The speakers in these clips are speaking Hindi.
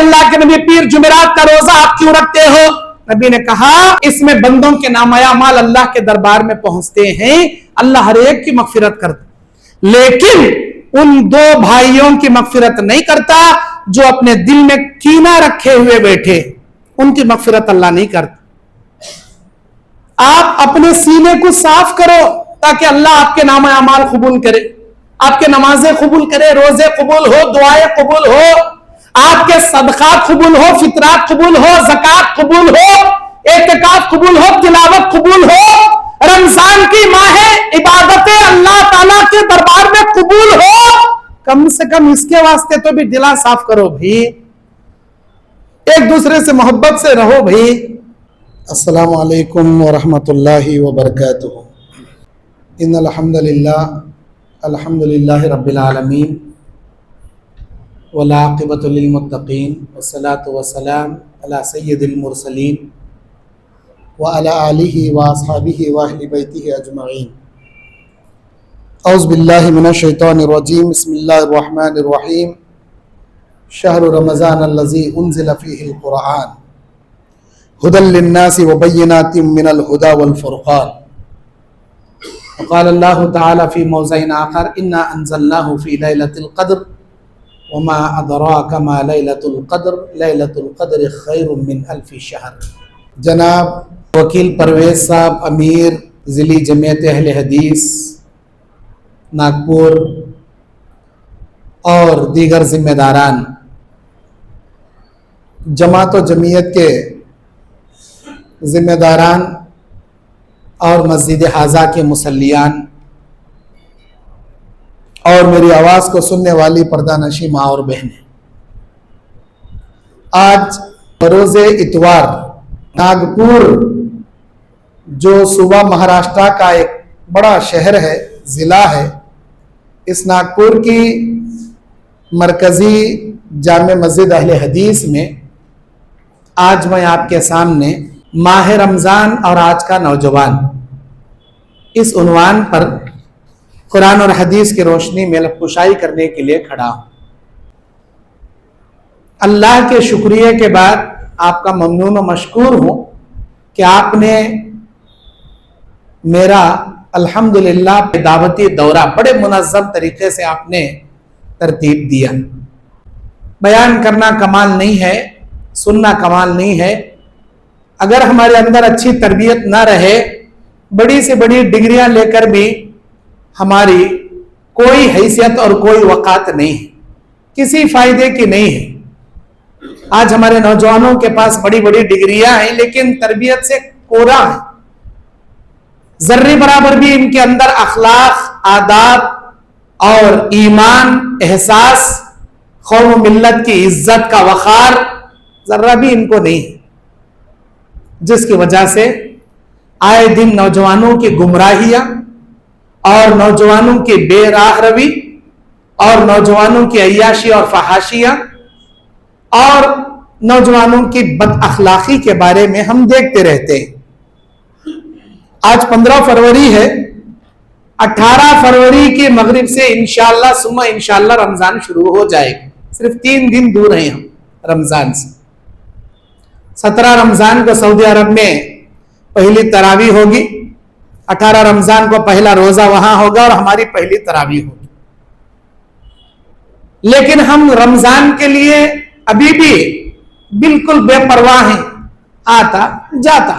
अल्लाह के नबी, पीर जुमेरात का रोजा आप क्यों रखते हो? नबी ने कहा, इसमें बंदों के नामाया माल अल्लाह के दरबार में पहुंचते हैं, अल्लाह हर एक की मगफिरत करता, लेकिन उन दो भाइयों की मगफिरत नहीं करता जो अपने दिल में कीना रखे हुए बैठे, उनकी मगफिरत अल्लाह नहीं करता। आप अपने सीने को साफ करो ताकि अल्लाह आपके नाम अमाल कबूल करे, आपके नमाजें कबूल करे, रोजे कबूल हो, दुआएं कबूल हो, आपके सदकात कबूल हो, फितरात कबूल हो, ज़कात कबूल हो, एतिकाफ कबूल हो, तिलावत कबूल हो, रमजान की माह इबादतें अल्लाह ताला के दरबार में कबूल हो। कम से कम इसके वास्ते तो भी दिला साफ करो भाई, एक दूसरे से मोहब्बत से रहो भाई। अस्सलामु अलैकुम व रहमतुल्लाहि व बरकातुहू। इन्नल हम्दुलिल्लाह अल्हम्दुलिल्लाहि रब्बिल आलमीन वल आक़िबतु लिल मुत्तक़ीन वस्सलातु वस्सलाम अला सय्यिदिल मुरसलीन व अला आलिहि व अस्हाबिहि व अहलि बैतिहि अजमईन। औज़ु बिल्लाहि मिनश शैतानिर रजीम। बिस्मिल्लाहिर रहमानिर रहीम। शहरु रमज़ान अल्लज़ी उन्ज़िला फ़ीहिल क़ुरआन हुदल लिन्नासि व बय्यिनातिम मिनल हुदा वल फ़ुरक़ान। क़ाल अल्लाहु तआला फ़ी मौज़िइन आख़र इन्ना अंज़लनाहु फ़ी लैलतिल क़द्र व मा अदराका मा लैलतुल क़द्र लैलतुल क़द्रि ख़ैरुम मिन अल्फ़ि शहर। जनाब वकील परवेज़ साहब, अमीर ज़िली जमीयत अहले हदीस नागपुर और दीगर ज़िम्मेदारान, जमात व जमीयत के ज़िम्मेदारान और मस्जिद हाजा के मुसल्लियान और मेरी आवाज़ को सुनने वाली पर्दानशी माँ और बहनें, आज बरोज़े इतवार नागपुर जो सूबा महाराष्ट्र का एक बड़ा शहर है, ज़िला है, इस नागपुर की मरकज़ी जामे मस्जिद अहले हदीस में आज मैं आपके सामने माह रमज़ान और आज का नौजवान, इस उन्वान पर कुरान और हदीस की रोशनी में लबकुशाई करने के लिए खड़ा हूँ। अल्लाह के शुक्रिया के बाद आपका ममनून और मशकूर हूँ कि आपने मेरा अल्हम्दुलिल्लाह दावती दौरा बड़े मुनज़्ज़म तरीके से आपने तरतीब दिया। बयान करना कमाल नहीं है, सुनना कमाल नहीं है। अगर हमारे अंदर अच्छी तरबियत ना रहे, बड़ी से बड़ी डिग्रियां लेकर भी हमारी कोई हैसियत और कोई वक़ात नहीं है, किसी फायदे की नहीं है। आज हमारे नौजवानों के पास बड़ी बड़ी डिग्रियां हैं लेकिन तरबियत से कोरा है, जर्रे बराबर भी इनके अंदर अखलाक, आदाब और ईमान, एहसास, कौम मिल्लत की इज्जत का वक़ार जर्रा भी इनको नहीं है, जिसकी वजह से आए दिन नौजवानों की गुमराहियां और नौजवानों की बेराह रवी और नौजवानों की अय्याशी और फहाशियां और नौजवानों की बद अखलाकी के बारे में हम देखते रहते हैं। आज 15 फरवरी है, 18 फरवरी के मगरिब से इंशाअल्लाह सुम्मा इंशाअल्लाह रमजान शुरू हो जाएगा। सिर्फ 3 दिन दूर हैं हम रमजान से। 17 रमजान को सऊदी अरब में पहली तरावी होगी, 18 रमजान को पहला रोजा वहां होगा और हमारी पहली तरावी होगी। लेकिन हम रमजान के लिए अभी भी बिल्कुल बेपरवाह हैं, आता जाता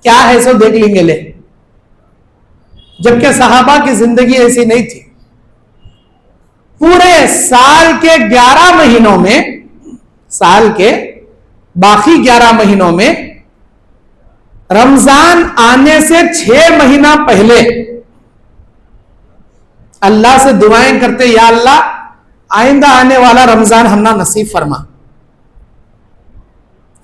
क्या है सो देख लेंगे ले, जबकि सहाबा की जिंदगी ऐसी नहीं थी। पूरे साल के 11 महीनों में, साल के बाकी 11 महीनों में रमजान आने से 6 महीना पहले अल्लाह से दुआएं करते, या अल्लाह आइंदा आने वाला रमजान हमना नसीब फरमा।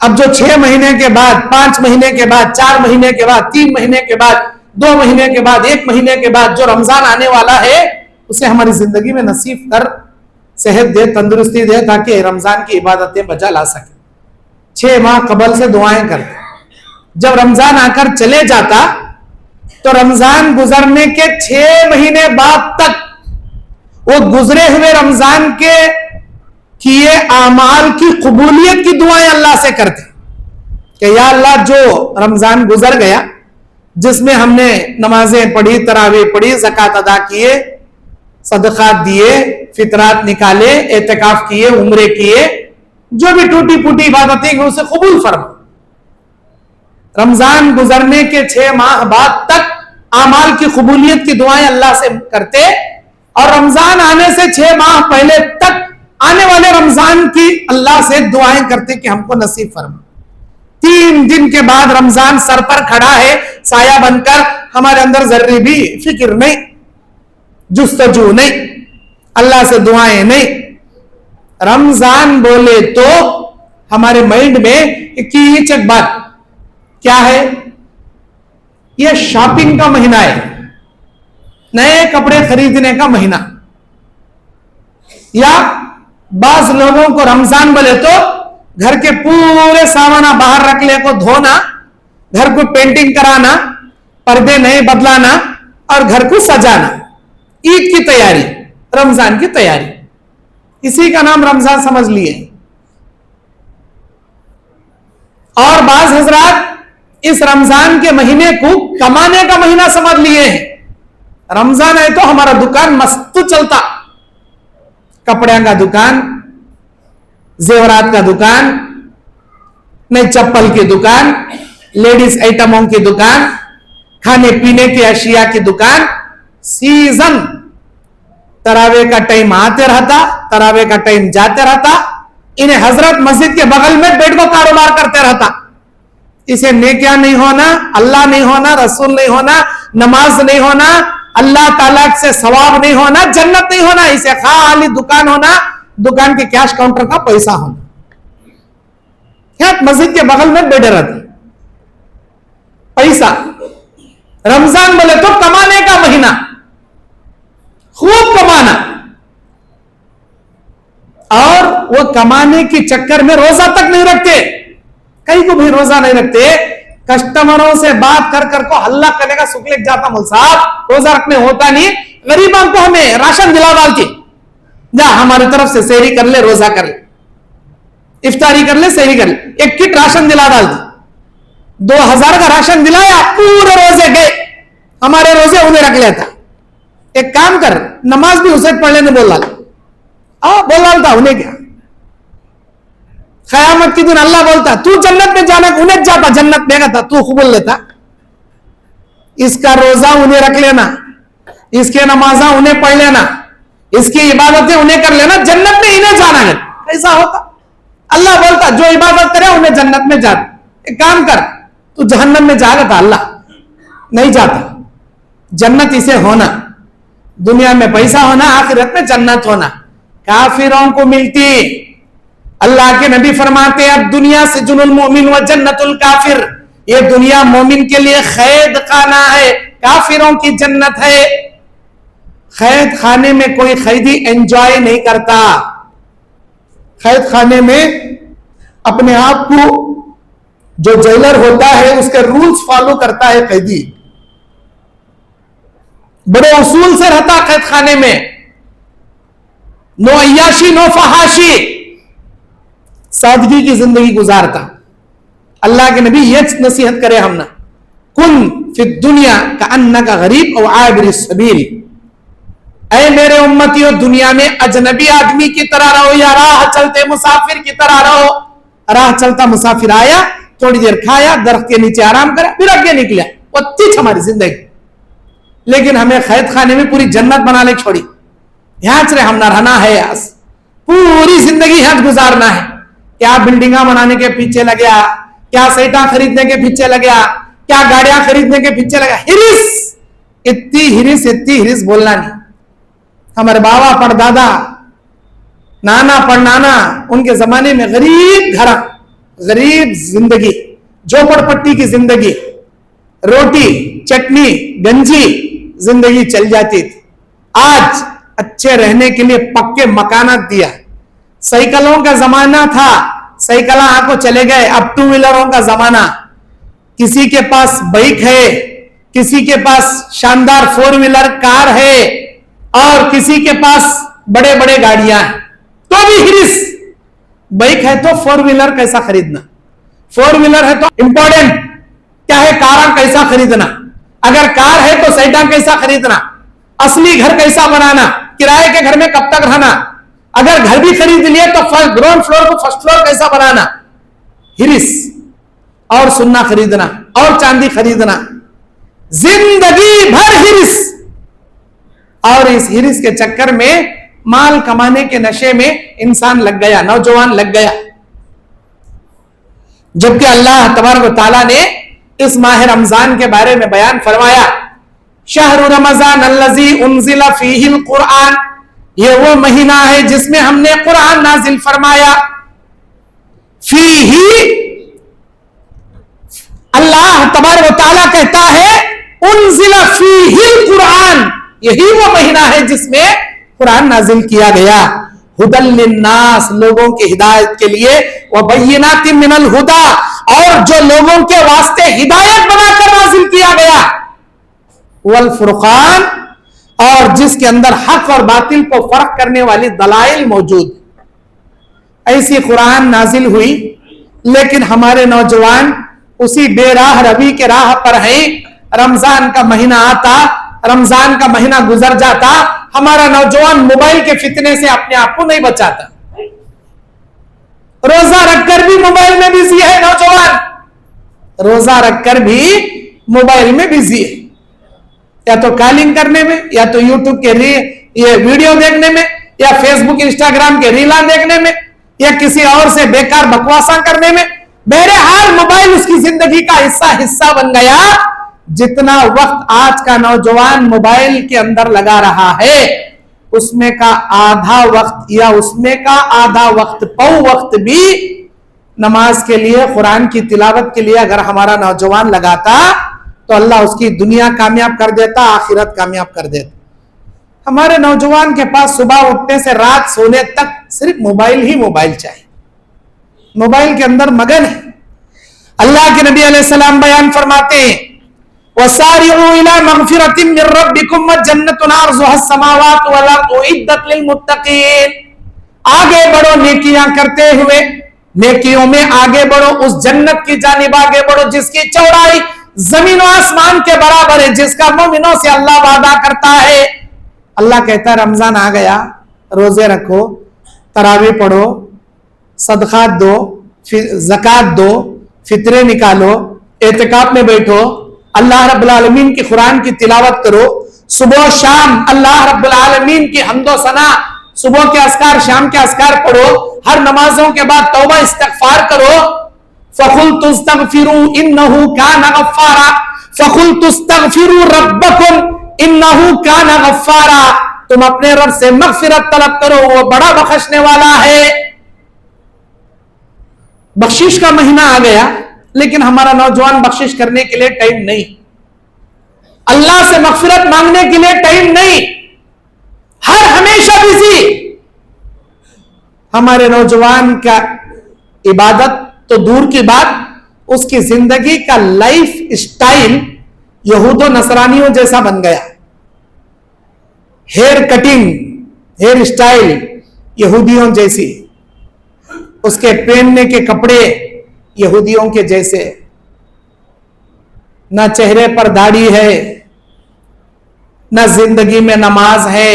अब जो 6 महीने के बाद, 5 महीने के बाद, 4 महीने के बाद, 3 महीने के बाद, 2 महीने के बाद, 1 महीने के बाद जो रमजान आने वाला है उसे हमारी जिंदगी में नसीब कर, सेहत दे, तंदुरुस्ती दे, ताकि रमजान की इबादतें बजा ला सके। 6 माह कबल से दुआएं करते। जब रमजान आकर चले जाता तो रमजान गुजरने के 6 महीने बाद तक वो गुजरे हुए रमजान के किए आमाल की कबूलियत की दुआएं अल्लाह से करते कि या अल्लाह, जो रमजान गुजर गया जिसमें हमने नमाजें पढ़ी, तरावी पढ़ी, ज़कात अदा किए, सदकात दिए, फितरात निकाले, एतकाफ किए, उम्रे किए, जो भी टूटी फूटी इबादतें उसे कबूल फरमा। रमजान गुजरने के 6 माह बाद तक आमाल की कबूलियत की दुआएं अल्लाह से करते, और रमजान आने से 6 माह पहले तक आने वाले रमजान की अल्लाह से दुआएं करते कि हमको नसीब फरमा। 3 दिन के बाद रमजान सर पर खड़ा है साया बनकर, हमारे अंदर जर्री भी फिक्र नहीं, जुस्तजू नहीं, अल्लाह से दुआएं नहीं। रमजान बोले तो हमारे माइंड में कीचक बात क्या है, यह शॉपिंग का महीना है, नए कपड़े खरीदने का महीना। या बाज लोगों को रमजान बोले तो घर के पूरे सामाना बाहर रखने को धोना, घर को पेंटिंग कराना, पर्दे नए बदलाना और घर को सजाना, ईद की तैयारी, रमजान की तैयारी, इसी का नाम रमजान समझ लिए। और बाज हजरात इस रमजान के महीने को कमाने का महीना समझ लिए हैं। रमजान है तो हमारा दुकान मस्त चलता, कपड़े का दुकान, जेवरात का दुकान, नई चप्पल की दुकान, लेडीज आइटमों की दुकान, खाने पीने की अशिया की दुकान। सीजन तरावे का टाइम आते रहता, तरावे का टाइम जाते रहता, इन्हें हजरत मस्जिद के बगल में बेड को कारोबार करते रहता। इसे नेकिया नहीं होना, अल्लाह नहीं होना, रसूल नहीं होना, नमाज नहीं होना, अल्लाह ताला से सवाब नहीं होना, जन्नत नहीं होना। इसे खाली दुकान होना, दुकान के कैश काउंटर का पैसा होना। मस्जिद के बगल में बेड रहते, पैसा। रमजान बोले तो कमाने का महीना, खूब कमाना, और वो कमाने के चक्कर में रोजा तक नहीं रखते, कहीं को भी रोजा नहीं रखते। कस्टमरों से बात कर कर को हल्ला करने का सुख लग जाता, मुल साहब रोजा रखने होता नहीं, गरीबों को हमें राशन दिला डाल के जा, हमारी तरफ से सेहरी कर ले, रोजा कर ले, इफ्तारी कर ले, सेहरी कर ले, एक किट राशन दिला डाल दी, 2000 का राशन दिलाया, पूरे रोजे गए, हमारे रोजे उन्हें रख लेता। एक काम कर, नमाज भी उसे पढ़ लेने बोल डालता, उन्हें क्या क़यामत के दिन अल्लाह बोलता तू जन्नत में जाना, उन्हें जाता, जन्नत में गया था, तू कबूल लेता। इसका रोजा उन्हें रख लेना, इसके नमाजा उन्हें पढ़ लेना, इसकी इबादतें उन्हें कर लेना, जन्नत में इन्हें जाना है। कैसा होता? अल्लाह बोलता जो इबादत करे उन्हें जन्नत में जा। एक काम कर, तू जहन्नम में जाएगा था, अल्लाह नहीं जाता। जन्नत इसे होना, दुनिया में पैसा होना, आखिरत में जन्नत होना काफिरों को मिलती। अल्लाह के नबी फरमाते हैं अब दुनिया से जुनुल मोमिन व जन्नतुल काफिर, ये दुनिया मोमिन के लिए खैद खाना है, काफिरों की जन्नत है। खैद खाने में कोई खैदी एंजॉय नहीं करता, खैद खाने में अपने आप को जो जेलर होता है उसके रूल्स फॉलो करता है कैदी, बड़े उसूल से रहता कैद खाने में, नो अय्याशी नो फहाशी, सादगी की जिंदगी गुजारता। अल्लाह के नबी ये नसीहत करे हमने, कुन फिद दुनिया का अन्ना का गरीब और आबिर सबील, ऐ मेरे उम्मतियों दुनिया में अजनबी आदमी की तरह रहो या राह चलते मुसाफिर की तरह रहो। राह चलता मुसाफिर आया, थोड़ी देर खाया, दरख्त के नीचे आराम करा, फिर आगे निकला, वो तीच हमारी जिंदगी। लेकिन हमें कैद खाने में पूरी जन्नत बनाने छोड़ी, यहां से हम ना रहना है, पूरी जिंदगी यहां गुजारना है। क्या बिल्डिंगा बनाने के पीछे लग गया, क्या सेटा खरीदने के पीछे लग गया, क्या गाड़ियां खरीदने के पीछे लगा, हिरिस, इतनी हिरिस बोलना नहीं। हमारे बाबा परदादा, नाना परनाना, उनके जमाने में गरीब घर, गरीब जिंदगी, झोपड़पट्टी की जिंदगी, रोटी चटनी गंजी जिंदगी चल जाती थी। आज अच्छे रहने के लिए पक्के मकानात दिया। साइकिलों का जमाना था, साइकिल आपको चले गए, अब 2 व्हीलरों का जमाना। किसी के पास बाइक है, किसी के पास शानदार 4 व्हीलर कार है, और किसी के पास बड़े बड़े गाड़ियां हैं, तो भी हिरिस बाइक है तो फोर व्हीलर कैसा खरीदना, फोर व्हीलर है तो इंपॉर्टेंट क्या है, कार कैसा खरीदना, अगर कार है तो सेडान कैसा खरीदना, असली घर कैसा बनाना, किराए के घर में कब तक रहना, अगर घर भी खरीद लिए तो ग्राउंड फ्लोर को फर्स्ट फ्लोर कैसा बनाना, हिरिस और सुन्ना खरीदना और चांदी खरीदना, जिंदगी भर हिरिस। और इस हिरिस के चक्कर में माल कमाने के नशे में इंसान लग गया, नौजवान लग गया। जबकि अल्लाह तबारक व तआला ने इस माह रमजान के बारे में बयान फरमाया, शहरु रमजान अल्लज़ी उन्ज़िला फ़ीहिल कुरआन, ये वो महीना है जिसमें हमने कुरान नाजिल फरमाया। फीही, अल्लाह तबारक व तआला कहता है उन्ज़िला फ़ीहिल कुरआन, यही वो महीना है जिसमें कुरान नाजिल किया गया। हुदल लिन्नास, लोगों की हिदायत के लिए, व बय्यिनातिन मिनल हुदा, और जो लोगों के वास्ते हिदायत बनाकर नाजिल किया गया, वल फुरकान, और जिसके अंदर हक और बातिल को फर्क करने वाली दलाइल मौजूद। ऐसी कुरान नाजिल हुई, लेकिन हमारे नौजवान उसी बेराह रवि के राह पर हैं। रमजान का महीना आता, रमजान का महीना गुजर जाता, हमारा नौजवान मोबाइल के फितने से अपने आप को नहीं बचाता, रोजा रखकर भी मोबाइल में बिजी है नौजवान, रोजा रखकर भी मोबाइल में बिजी है, या तो कॉलिंग करने में, या तो यूट्यूब के ये वीडियो देखने में, या फेसबुक इंस्टाग्राम के रीला देखने में, या किसी और से बेकार बकवासा करने में। बहरहाल मोबाइल उसकी जिंदगी का हिस्सा बन गया। जितना वक्त आज का नौजवान मोबाइल के अंदर लगा रहा है, उसमें का आधा वक्त या उसमें का आधा वक्त, पौ वक्त भी नमाज के लिए, कुरान की तिलावत के लिए अगर हमारा नौजवान लगाता तो अल्लाह उसकी दुनिया कामयाब कर देता, आखिरत कामयाब कर देता। हमारे नौजवान के पास सुबह उठने से रात सोने तक सिर्फ मोबाइल ही मोबाइल चाहिए, मोबाइल के अंदर मगन है। अल्लाह के नबी अलैहिस्सलाम बयान फरमाते हैं, वसारिउ इला मगफिरतिन मिर रब्बिकुम व जन्नतुन अर्जुहस समावातु वल अर्दु उइद्दत लिल मुत्तकीन, आगे बढ़ो नेकियां करते हुए, नेकियों में आगे बढ़ो, उस जन्नत की जानिब आगे बढ़ो जिसकी चौड़ाई जमीन और आसमान के बराबर है, जिसका मोमिनों से अल्लाह वादा करता है। अल्लाह कहता है रमजान आ गया, रोजे रखो, तरावी पढ़ो, सदकात दो, ज़कात दो, फितरे निकालो, एतिकाफ में बैठो, अल्लाह रब्बुल आलमीन की कुरान की तिलावत करो, सुबह शाम अल्लाह रब्बुल आलमीन की हम्दो सना, सुबह के अस्कार, शाम के अस्कार पढ़ो, हर नमाजों के बाद तौबा इस्तिग़फ़ार करो। फ़कुल तुस्तग़फ़िरू इन्नहु काना गफ़्फ़ारा, फ़कुल तुस्तग़फ़िरू रब्बकुम इन्नहु काना गफ़्फ़ारा, तुम अपने रब से मग़फ़िरत तलब करो, वो बड़ा बख्शने वाला है। बख्शिश का महीना आ गया, लेकिन हमारा नौजवान बख्शिश करने के लिए टाइम नहीं, अल्लाह से मग़फ़िरत मांगने के लिए टाइम नहीं, हर हमेशा बिजी। हमारे नौजवान का इबादत तो दूर की बात, उसकी जिंदगी का लाइफ स्टाइल यहूदो नसरानियों जैसा बन गया। हेयर कटिंग, हेयर स्टाइल यहूदियों जैसी, उसके पहनने के कपड़े यहूदियों के जैसे, ना चेहरे पर दाढ़ी है, ना जिंदगी में नमाज है,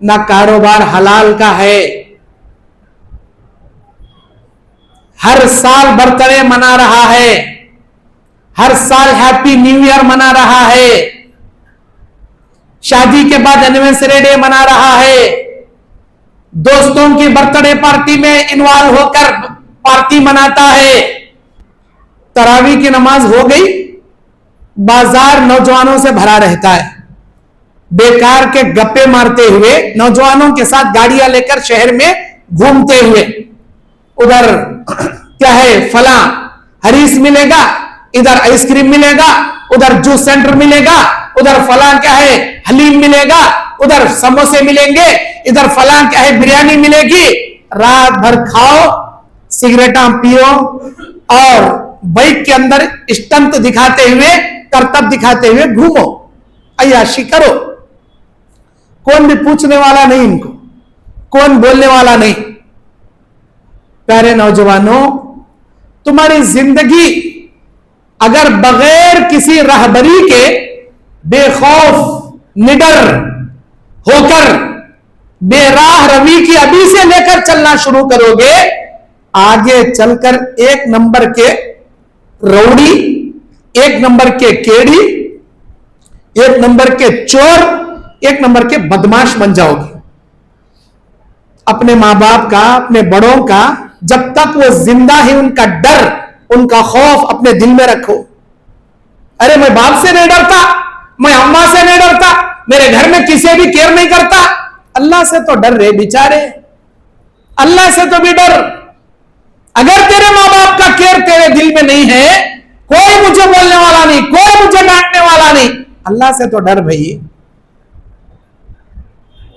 ना कारोबार हलाल का है। हर साल बर्थडे मना रहा है, हर साल हैप्पी न्यू ईयर मना रहा है, शादी के बाद एनिवर्सरी डे मना रहा है, दोस्तों की बर्थडे पार्टी में इन्वॉल्व होकर पार्टी मनाता है। तरावी की नमाज हो गई, बाजार नौजवानों से भरा रहता है, बेकार के गप्पे मारते हुए नौजवानों के साथ गाड़ियां लेकर शहर में घूमते हुए, उधर क्या है फला हरीस मिलेगा, इधर आइसक्रीम मिलेगा, उधर जूस सेंटर मिलेगा, उधर फला क्या है हलीम मिलेगा, उधर समोसे मिलेंगे, इधर फला क्या है बिरयानी मिलेगी। रात भर खाओ, सिगरेटा पियो और बाइक के अंदर स्टंट दिखाते हुए, करतब दिखाते हुए घूमो, अय्याशी करो। कौन भी पूछने वाला नहीं, इनको कौन बोलने वाला नहीं। प्यारे नौजवानों, तुम्हारी जिंदगी अगर बगैर किसी रहबरी के बेखौफ निडर होकर बेराह रवि की अभी से लेकर चलना शुरू करोगे, आगे चलकर एक नंबर के रौड़ी, एक नंबर के केड़ी, एक नंबर के चोर, एक नंबर के बदमाश बन जाओगे। अपने मां बाप का, अपने बड़ों का जब तक वो जिंदा है उनका डर, उनका खौफ अपने दिल में रखो। अरे मैं बाप से नहीं डरता, मैं अम्मा से नहीं डरता, मेरे घर में किसी भी केयर नहीं करता। अल्लाह से तो डर रहे बेचारे, अल्लाह से तो भी डर। अगर तेरे मां बाप का केयर तेरे दिल में नहीं है, कोई मुझे बोलने वाला नहीं, कोई मुझे डांटने वाला नहीं, अल्लाह से तो डर भाई।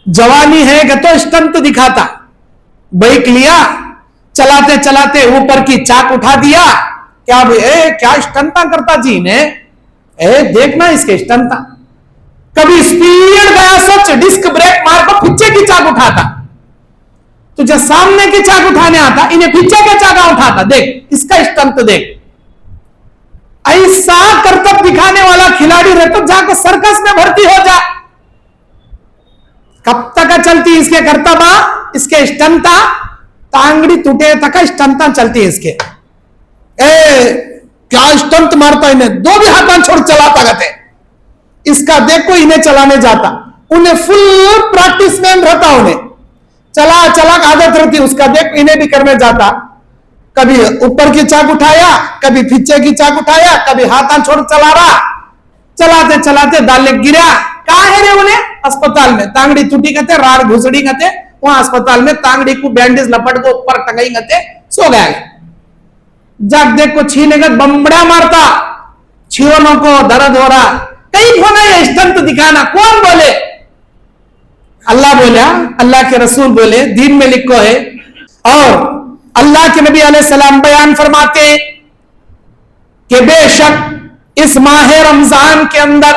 जवानी है कि तो स्टंट दिखाता, बाइक लिया, चलाते चलाते ऊपर की चाक उठा दिया, क्या भाई क्या स्टंटा करता जी ने, देखना इसके स्टंटा। कभी स्पीड गया सच, डिस्क ब्रेक मार को पीछे की चाक उठाता, तुझे सामने की चाक उठाने आता, इन्हें पीछे के चाका उठाता, देख इसका स्टंट देख। ऐसा करतब दिखाने वाला खिलाड़ी रहे तो जाकर सर्कस में भर्ती हो जा। कब तक चलती इसके करतबा, इसके स्टंटा, तांगड़ी टूटे तक स्टंटा चलती है इसके। क्या स्टंट मारता इन्हें, दो भी हाथ छोड़ चलाता कहते। इसका देखो इन्हें चलाने जाता, उन्हें फुल प्रैक्टिस में रहता, उन्हें चला चला आदत रहती, उसका देख इन्हें भी करने जाता। कभी ऊपर की चाक उठाया, कभी पीछे की चाक उठाया, कभी हाथ छोड़ चला रहा, चलाते चलाते दाले गिरा। कहा है रे उन्हें, अस्पताल में तांगड़ी टूटी कहते, राड़ घुसड़ी कहते, वहां अस्पताल में तांगड़ी को बैंडेज लपट को ऊपर टंगाई कहते, सो गया। जब देख को छीने का बम्बड़ा मारता, छियोनों को दर्द हो रहा, कहीं होना ये स्टंट दिखाना, कौन बोले? अल्लाह बोला, अल्लाह के रसूल बोले, दीन में लिखो है। और अल्लाह के नबी अलैहिस्सलाम बयान फरमाते कि बेशक इस माह रमजान के अंदर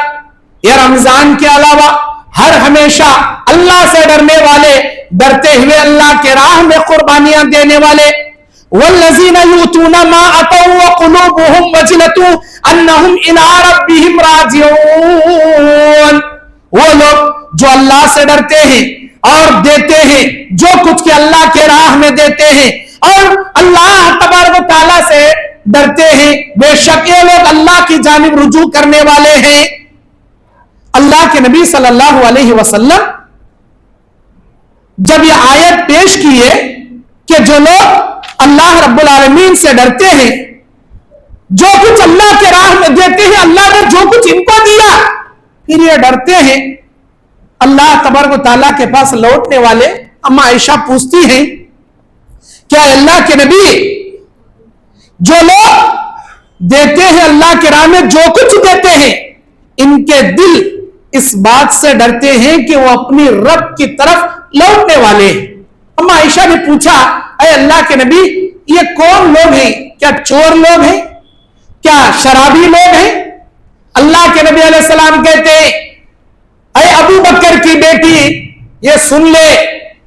या रमजान के अलावा हर हमेशा अल्लाह से डरने वाले, डरते हुए अल्लाह के राह में कुर्बानियां देने वाले, वल्लज़ीना यूतूना मा अतौ व कुलूबुहुम वजिलतु अन्नहुम इला रब्बिहिम राजिऊन, वो लोग जो अल्लाह से डरते हैं और देते हैं जो कुछ के अल्लाह के राह में देते हैं, और अल्लाह तबारक व तआला से डरते हैं, बेशक ये लोग अल्लाह की जानिब रुजू करने वाले हैं। अल्लाह के नबी सल्लल्लाहु अलैहि वसल्लम जब ये आयत पेश किए कि जो लोग अल्लाह रब्बुल आलमीन से डरते हैं, जो कुछ अल्लाह के राह में देते हैं, अल्लाह ने जो कुछ इनको दिया, फिर ये डरते हैं अल्लाह तबारक व तआला के पास लौटने वाले। अम्मा आयशा पूछती हैं, क्या अल्लाह के नबी, जो लोग देते हैं अल्लाह के राह में, जो कुछ देते हैं, इनके दिल इस बात से डरते हैं कि वो अपनी रब की तरफ लौटने वाले हैं? अम्मा आयशा ने पूछा, अरे अल्लाह के नबी, ये कौन लोग हैं? क्या चोर लोग हैं? क्या शराबी लोग हैं? अल्लाह के नबी अलैहिस्सलाम कहते, अरे अबू बकर की बेटी, ये सुन ले,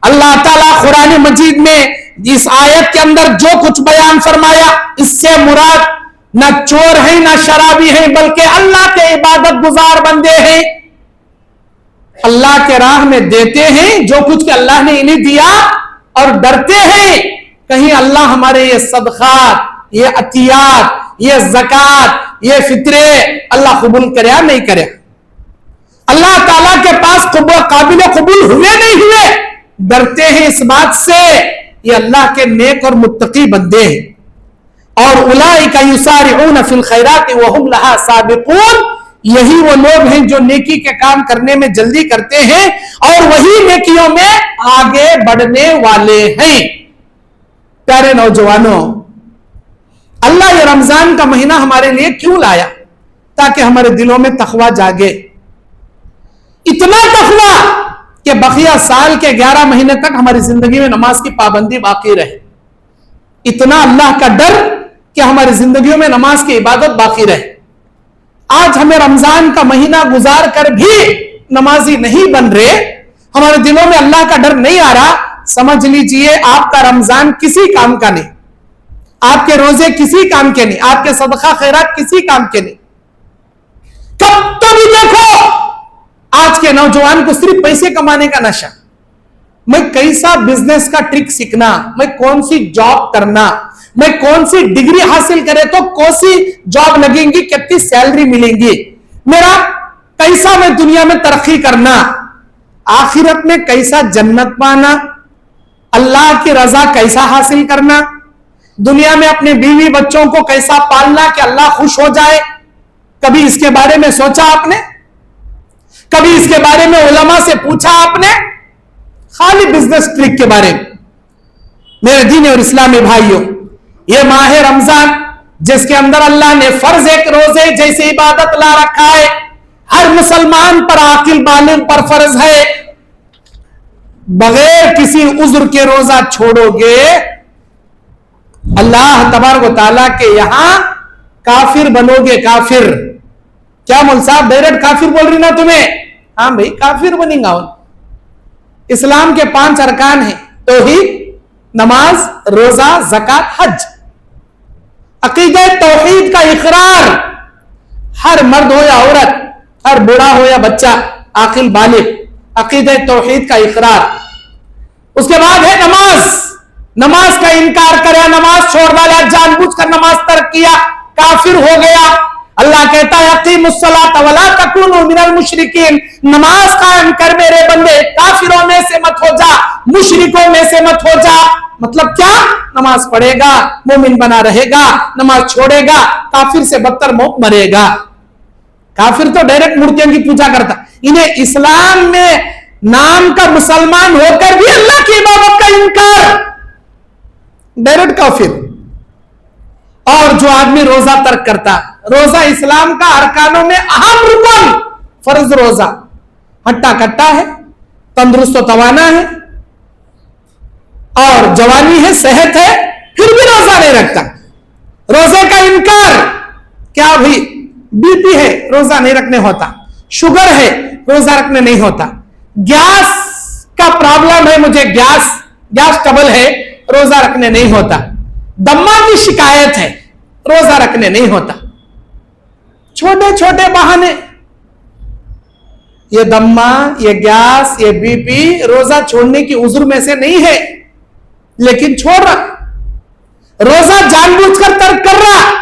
अल्लाह ताला कुरान मजीद में इस आयत के अंदर जो कुछ बयान फरमाया, इससे मुराद न चोर है न शराबी है, बल्कि अल्लाह के इबादत गुजार बंदे हैं, अल्लाह के राह में देते हैं जो कुछ के अल्लाह ने इन्हें दिया, और डरते हैं कहीं अल्लाह हमारे ये सदकात, ये अतियात, ये ज़कात, ये फित्रे अल्लाह कबूल करे या नहीं करे। अल्लाह ताला के पास काबिल कबूल हुए नहीं हुए, डरते हैं इस बात से, ये अल्लाह के नेक और मुत्तकी बंदे हैं। और उलाइका युसारिऊन फिल खैरात व हुम लहा साबिकून, यही वो लोग हैं जो नेकी के काम करने में जल्दी करते हैं और वही नेकियों में आगे बढ़ने वाले हैं। प्यारे नौजवानों, अल्लाह ये रमजान का महीना हमारे लिए क्यों लाया? ताकि हमारे दिलों में तकवा जागे, इतना तकवा कि बकिया साल के 11 महीने तक हमारी जिंदगी में नमाज की पाबंदी बाकी रहे, इतना अल्लाह का डर कि हमारी जिंदगियों में नमाज की इबादत बाकी रहे। आज हमें रमजान का महीना गुजार कर भी नमाजी नहीं बन रहे, हमारे दिलों में अल्लाह का डर नहीं आ रहा, समझ लीजिए आपका रमजान किसी काम का नहीं, आपके रोजे किसी काम के नहीं, आपके सदका खैरात किसी काम के नहीं। कब तो भी देखो आज के नौजवान को सिर्फ पैसे कमाने का नशा, मैं कैसा बिजनेस का ट्रिक सीखना, मैं कौन सी जॉब करना, मैं कौन सी डिग्री हासिल करे तो कौन सी जॉब लगेंगी, कितनी सैलरी मिलेंगी, मेरा कैसा मैं दुनिया में तरक्की करना, आखिरत में कैसा जन्नत पाना, अल्लाह की रजा कैसा हासिल करना, दुनिया में अपने बीवी बच्चों को कैसा पालना कि अल्लाह खुश हो जाए। कभी इसके बारे में सोचा आपने? कभी इसके बारे में उलमा से पूछा आपने? खाली बिजनेस ट्रिक के बारे में। मेरे दीन और इस्लामी भाइयों, ये माह रमजान जिसके अंदर अल्लाह ने फर्ज एक रोजे जैसे इबादत ला रखा है, हर मुसलमान पर, आकिल बालिग पर फर्ज है। बगैर किसी उज्र के रोजा छोड़ोगे, अल्लाह तबारक व तआला के यहां काफिर बनोगे। काफिर क्या मौलवी साहब डायरेक्ट काफिर बोल रही ना तुम्हें? हाँ भाई काफिर बनेगा। इस्लाम के 5 अरकान हैं, तौहीद, नमाज, रोजा, ज़कात, हज। अकीदा तौहीद का इकरार हर मर्द हो या औरत, हर बूढ़ा हो या बच्चा, आकिल बालिग, अकीदा तौहीद का इकरार। उसके बाद है नमाज। नमाज का इनकार करे, नमाज छोड़ डाला, जानबूझकर नमाज तर्क किया, काफिर हो गया। अल्लाह कहता है अक़ीमुस्सलात वला तकूनू मिनल मुशरिकीन, नमाज कायम कर मेरे बंदे, काफिरों में से मत हो जा, मुशरिकों में से मत हो जा। मतलब क्या? नमाज पढ़ेगा मोमिन बना रहेगा, नमाज छोड़ेगा काफिर से बदतर मौत मरेगा। काफिर तो डायरेक्ट मूर्तियों की पूजा करता, इन्हें इस्लाम में नाम का मुसलमान होकर भी अल्लाह की इबादत का इनकार, डायरेक्ट काफिर। और जो आदमी रोजा तर्क करता, रोजा इस्लाम का अरकानों में अहम रुकन, फर्ज रोजा, हट्टा कट्टा है, तंदुरुस्त तवाना है और जवानी है, सेहत है, फिर भी रोजा नहीं रखता, रोजे का इनकार। क्या भाई बीपी है रोजा नहीं रखने होता, शुगर है रोजा रखने नहीं होता, गैस का प्रॉब्लम है मुझे, गैस ट्रबल है रोजा रखने नहीं होता, दम्मा की शिकायत है रोजा रखने नहीं होता। छोटे छोटे बहाने, ये दम्मा, ये गैस, ये बीपी रोजा छोड़ने की उज़्र में से नहीं है, लेकिन छोड़ रहा, रोजा जानबूझकर तर्क कर रहा।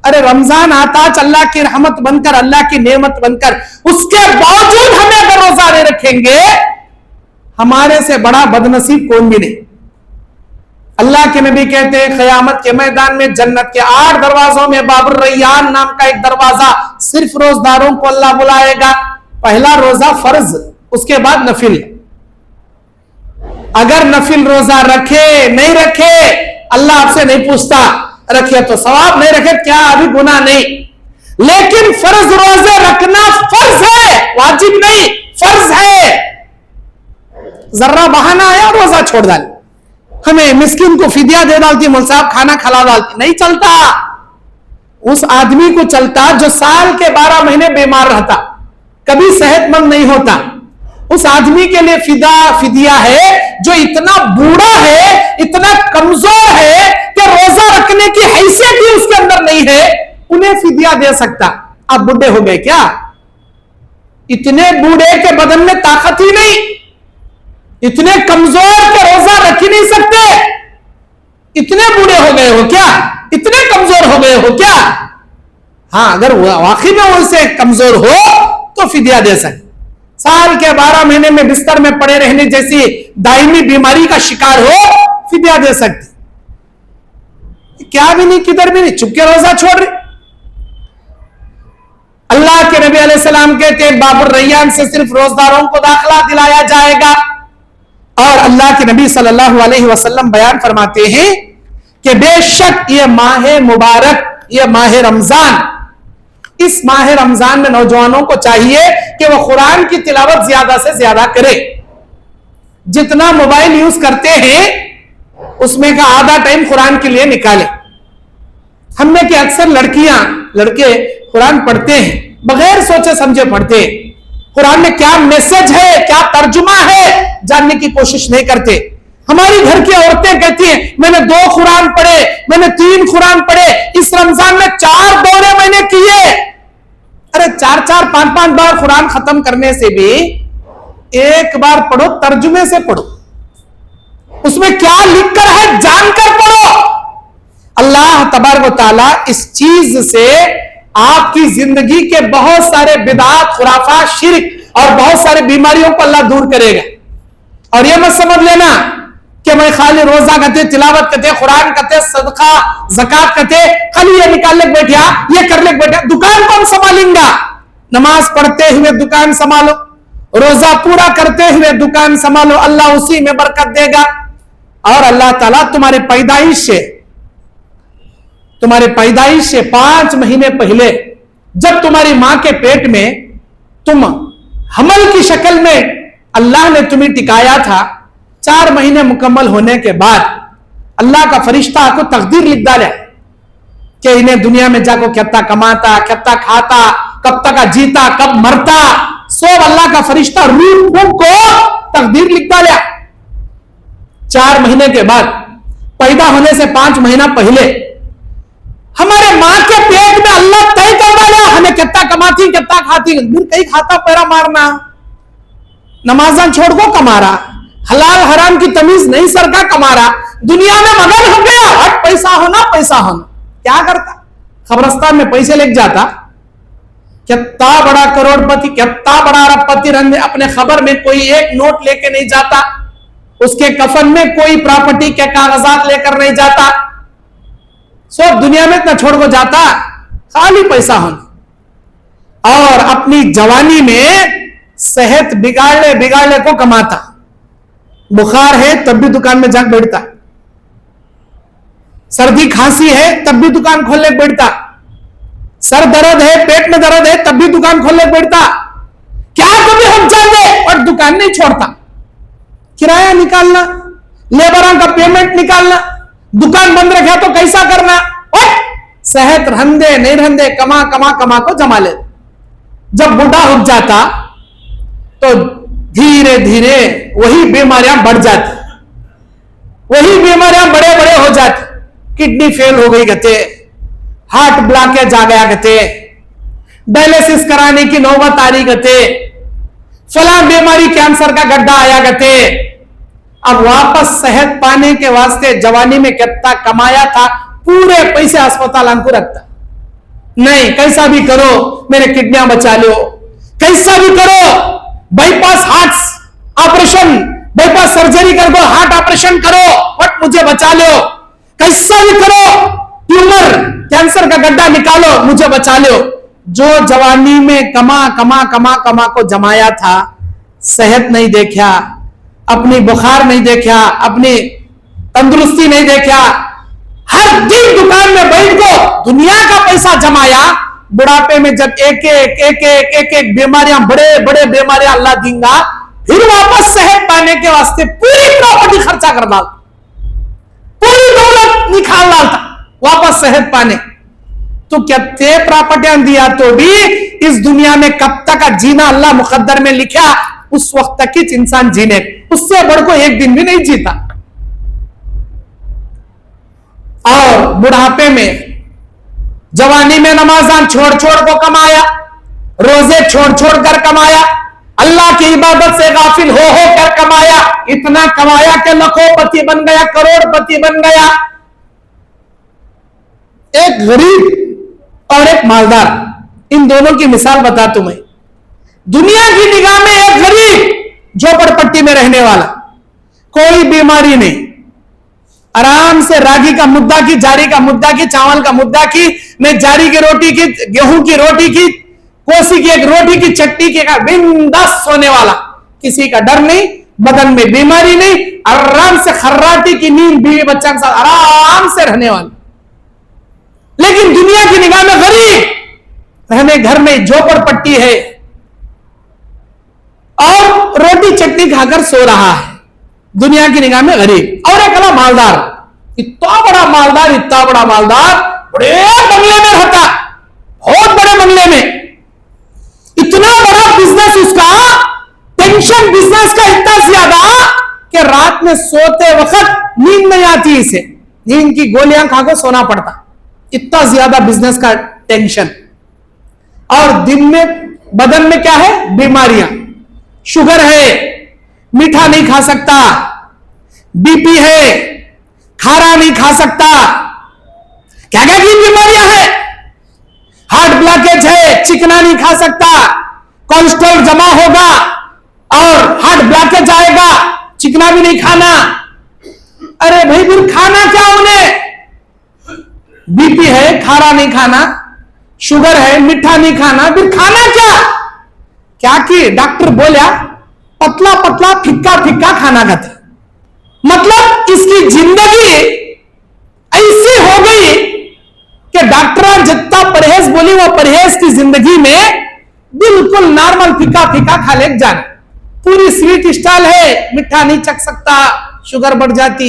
अरे रमजान आता अल्लाह की रहमत बनकर, अल्लाह की नेमत बनकर, उसके बावजूद हमें अगर रोजा नहीं रखेंगे, हमारे से बड़ा बदनसीब कौन भी नहीं। अल्लाह के नबी कहते हैं क़यामत के मैदान में जन्नत के 8 दरवाजों में बाबुर रैयान नाम का एक दरवाजा, सिर्फ रोजदारों को अल्लाह बुलाएगा। पहला रोजा फर्ज, उसके बाद नफिल। अगर नफिल रोजा रखे नहीं रखे अल्लाह आपसे नहीं पूछता, रखे तो सवाब, नहीं रखे क्या अभी गुनाह नहीं। लेकिन फर्ज रोजे रखना फर्ज है, वाजिब नहीं, फर्ज है। जर्रा बहाना आया रोजा छोड़ डाल, हमें मिस्किन को फिदिया दे डालती, मौलवी साहब खाना खिला डालती, नहीं चलता। उस आदमी को चलता जो साल के 12 महीने बीमार रहता, कभी सेहतमंद नहीं होता। उस आदमी के लिए फिदिया है जो इतना बूढ़ा है, इतना कमजोर है कि रोजा रखने की हैसियत ही उसके अंदर नहीं है, उन्हें फिदिया दे सकता। आप बूढ़े हो गए क्या? इतने बूढ़े के बदन में ताकत ही नहीं, इतने कमजोर के रोजा रख ही नहीं सकते, इतने बूढ़े हो गए हो क्या? इतने कमजोर हो गए हो क्या? हाँ, अगर वाकई में उससे कमजोर हो तो फिदिया दे सकते। साल के 12 महीने में बिस्तर में पड़े रहने जैसी दायमी बीमारी का शिकार हो, फिदिया दे सकते। क्या भी नहीं, किधर भी नहीं, चुपके रोजा छोड़ रहे। अल्लाह के नबी अलैहिस्सलाम कहते हैं बाबुर रैयान से सिर्फ रोजदारों को दाखिला दिलाया जाएगा। और अल्लाह के नबी सल्लल्लाहु अलैहि वसल्लम बयान फरमाते हैं कि बेशक ये माह मुबारक, ये माह रमजान, इस माह रमजान में नौजवानों को चाहिए कि वो कुरान की तिलावत ज्यादा से ज्यादा करे। जितना मोबाइल यूज करते हैं उसमें का आधा टाइम कुरान के लिए निकाले। हमने कि अक्सर लड़कियां लड़के कुरान पढ़ते हैं, बगैर सोचे समझे पढ़ते हैं, कुरान में क्या मैसेज है, क्या तर्जुमा है जानने की कोशिश नहीं करते। हमारी घर की औरतें कहती हैं मैंने 2 कुरान पढ़े, मैंने 3 कुरान पढ़े, इस रमजान में 4 दौरे मैंने किए। अरे 4-4, 5-5 बार कुरान खत्म करने से भी एक बार पढ़ो, तर्जुमे से पढ़ो, उसमें क्या लिखकर है जानकर पढ़ो। अल्लाह तबारक व तआला इस चीज से आपकी जिंदगी के बहुत सारे बिदात, खुराफात, शिर्क और बहुत सारे बीमारियों को अल्लाह दूर करेगा। और यह मत समझ लेना कि मैं खाली रोजा करते, तिलावत करते, कुरान करते, सदका ज़कात करते, खाली ये निकाल ले बैठा, ये कर ले बैठा, दुकान कौन संभालेगा? नमाज पढ़ते हुए दुकान संभालो, रोजा पूरा करते हुए दुकान संभालो, अल्लाह उसी में बरकत देगा। और अल्लाह ताला तुम्हारे पैदाइश से 5 महीने पहले जब तुम्हारी मां के पेट में तुम हमल की शक्ल में अल्लाह ने तुम्हें टिकाया था, 4 महीने मुकम्मल होने के बाद अल्लाह का फरिश्ता आपको तकदीर लिख डाला कि इन्हें दुनिया में जाकर कितना कमाता, कितना खाता, कब तक जीता, कब मरता, सब अल्लाह का फरिश्ता रूह को तकदीर लिख डाला। 4 महीने के बाद, पैदा होने से 5 महीना पहले हमारे मां के पेट में अल्लाह तय कर डाला हमें कितना कमाती, कितना खाती, कहीं खाता पैरा मारना, नमाज़ां छोड़ को कमा रहा, हलाल हराम की तमीज नहीं सर का कमा रहा, दुनिया में मगन हो गया, हट पैसा होना पैसा होना। क्या करता? खबरस्तान में पैसे लेके जाता, कितना बड़ा करोड़पति, कितना बड़ा अरबपति रहने, अपने खबर में कोई एक नोट लेके नहीं जाता, उसके कफन में कोई प्रॉपर्टी के कागजात लेकर नहीं जाता, सब दुनिया में इतना छोड़ को जाता, खाली पैसा होना। और अपनी जवानी में सेहत बिगाड़ने को कमाता, बुखार है तब भी दुकान में जाकर बैठता, सर्दी खांसी है तब भी दुकान खोलने बैठता, सर दर्द है, पेट में दर्द है तब भी दुकान खोलने बैठता, क्या कभी हम चाहते और दुकान नहीं छोड़ता। किराया निकालना, लेबरों का पेमेंट निकालना, दुकान बंद रखा तो कैसा करना, और सेहत रहंदे नहीं रहंदे कमा कमा कमा को जमा ले। जब बूढ़ा हो जाता तो धीरे धीरे वही बीमारियां बढ़ जाती, वही बीमारियां बड़े बड़े हो जाती, किडनी फेल हो गई कहते, हार्ट ब्लॉकेज आ गया कहते, डायलिसिस कराने की नौबत आ रही कहते, फला बीमारी कैंसर का गड्ढा आया कहते। अब वापस सेहत पाने के वास्ते जवानी में कितना कमाया था, पूरे पैसे अस्पताल को रखता नहीं, कैसा भी करो मेरे किडनियां बचा लो, कैसा भी करो bypass heart operation, bypass surgery कर दो, हार्ट ऑपरेशन करो बट मुझे बचा लो, कैसा भी करो ट्यूमर कैंसर का गड्ढा निकालो मुझे बचा लो। जो जवानी में कमा कमा कमा कमा को जमाया था, सेहत नहीं देखा, अपनी बुखार नहीं देखा, अपनी तंदुरुस्ती नहीं देखा, हर दिन दुकान में बैठ को दुनिया का पैसा जमाया, बुढ़ापे में जब एक बीमारियां, बड़े बड़े बीमारियां अल्लाह देगा, फिर वापस सेहत पाने के वास्ते पूरी प्रॉपर्टी खर्चा कर डालता, पूरी दौलत निकाल डालता वापस सेहत पाने। तो कितने प्रॉपर्टियां दिया तो भी इस दुनिया में कब तक का जीना अल्लाह मुकद्दर में लिखा, उस वक्त तक ही इंसान जीने, उससे बढ़ को एक दिन भी नहीं जीता। और बुढ़ापे में, जवानी में नमाज़ां छोड़ छोड़ को कमाया, रोजे छोड़ छोड़ कर कमाया, अल्लाह की इबादत से गाफिल हो कर कमाया, इतना कमाया कि लखोपति बन गया, करोड़पति बन गया। एक गरीब और एक मालदार, इन दोनों की मिसाल बता तुम्हें। दुनिया की निगाह में एक गरीब झोपड़पट्टी में रहने वाला, कोई बीमारी नहीं, आराम से रागी का मुद्दा की, जारी का मुद्दा की, चावल का मुद्दा की, मैं जारी की रोटी की, गेहूं की रोटी की, कोसी की एक रोटी की, चटनी की, बिंदास सोने वाला, किसी का डर नहीं, बदन में बीमारी नहीं, आराम से खर्राटी की नींद, बीवी बच्चा के साथ आराम से रहने वाला। लेकिन दुनिया की निगाह में गरीब, रहने घर में झोपड़पट्टी है और रोटी चटनी खाकर सो रहा है, दुनिया की निगाह में गरीब। और एक मालदार, इतना बड़ा मालदार, इतना बड़ा मालदार, बड़े बंगले में रहता, बहुत बड़े बंगले में, इतना बड़ा बिजनेस उसका, टेंशन बिजनेस का इतना ज्यादा कि रात में सोते वक्त नींद नहीं आती, इसे नींद की गोलियां खा को सोना पड़ता, इतना ज्यादा बिजनेस का टेंशन। और दिन में बदन में क्या है, बीमारियां, शुगर है, मीठा नहीं खा सकता, बीपी है, खारा नहीं खा सकता, क्या क्या की बीमारियां है, हार्ट ब्लॉकेज है, चिकना नहीं खा सकता, कोलेस्ट्रॉल जमा होगा और हार्ट ब्लॉकेज आएगा, चिकना भी नहीं खाना। अरे भाई फिर खाना क्या उन्हें, बीपी है, खारा नहीं खाना, शुगर है, मीठा नहीं खाना, फिर खाना क्या, क्या कि डॉक्टर बोला पतला पतला फिक्का फिक्का खाना खाते। मतलब इसकी जिंदगी ऐसी हो गई कि डॉक्टर जितना परहेज बोली वो परहेज की जिंदगी में बिल्कुल नॉर्मल फीका फीका खा ले जाना। पूरी स्वीट स्टाइल है, मिठा नहीं चख सकता, शुगर बढ़ जाती,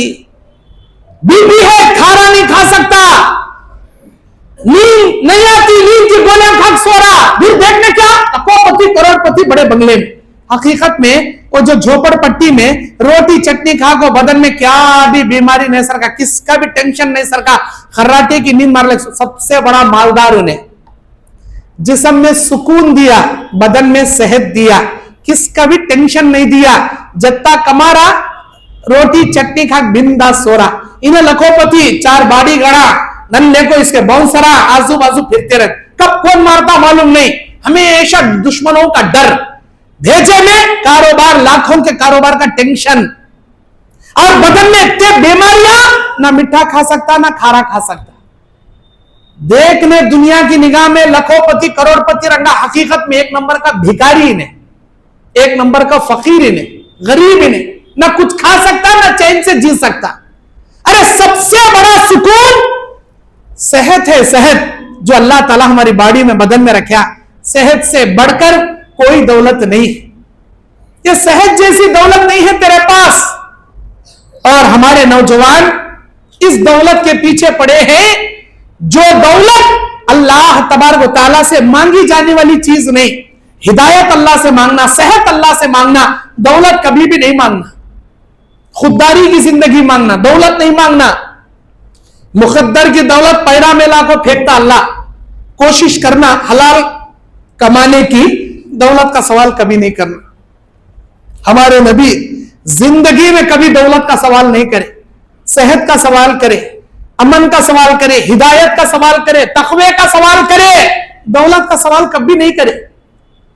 बीपी है, खारा नहीं खा सकता, नींद नहीं आती, नींद की गोलियां खा सो रहा, फिर देखने क्या, लखोपति करोड़पति बड़े बंगले में। हकीकत में वो जो झोपड़पट्टी में रोटी चटनी खा को बदन में क्या भी बीमारी नहीं सरका, किसका भी टेंशन नहीं सरका, खर्राटे की नींद मार ले, सबसे बड़ा मालदार उन्हें जिस्म में सुकून दिया, बदन में सेहत दिया, किसका भी टेंशन नहीं दिया, जत्ता कमा रहा, रोटी चटनी खा बिंदा सो रहा। इन्हें लखोपति, चार बाड़ी गड़ा, नन्हे को इसके बाउंसरा आजू बाजू फिरते रहे, कब कौन मारता मालूम नहीं, हमेशा दुश्मनों का डर, भेजे में कारोबार, लाखों के कारोबार का टेंशन, और बदन में इतने बीमारियां, ना मीठा खा सकता ना खारा खा सकता। देखने दुनिया की निगाह में लखोपति करोड़पति रंगा, हकीकत में एक नंबर का भिखारी इन्हें, एक नंबर का फकीर इन्हें, गरीब इन्हें, ना कुछ खा सकता ना चैन से जी सकता। अरे सबसे बड़ा सुकून सेहत है, सेहत जो अल्लाह ताला हमारी बॉडी में बदन में रखा, सेहत से बढ़कर कोई दौलत नहीं, ये सेहत जैसी दौलत नहीं है तेरे पास। और हमारे नौजवान इस दौलत के पीछे पड़े हैं, जो दौलत अल्लाह तबारक व तआला से मांगी जाने वाली चीज नहीं, हिदायत अल्लाह से मांगना, सेहत अल्लाह से मांगना, दौलत कभी भी नहीं मांगना, खुददारी की जिंदगी मांगना, दौलत नहीं मांगना, मुकद्दर की दौलत पैरा में ला को फेंकता अल्लाह, कोशिश करना हलाल कमाने की, दौलत का सवाल कभी नहीं करना। हमारे नबी जिंदगी में कभी दौलत का सवाल नहीं करे, सेहत का सवाल करे, अमन का सवाल करे, हिदायत का सवाल करे, तकवे का सवाल करे, दौलत का सवाल कभी नहीं करे।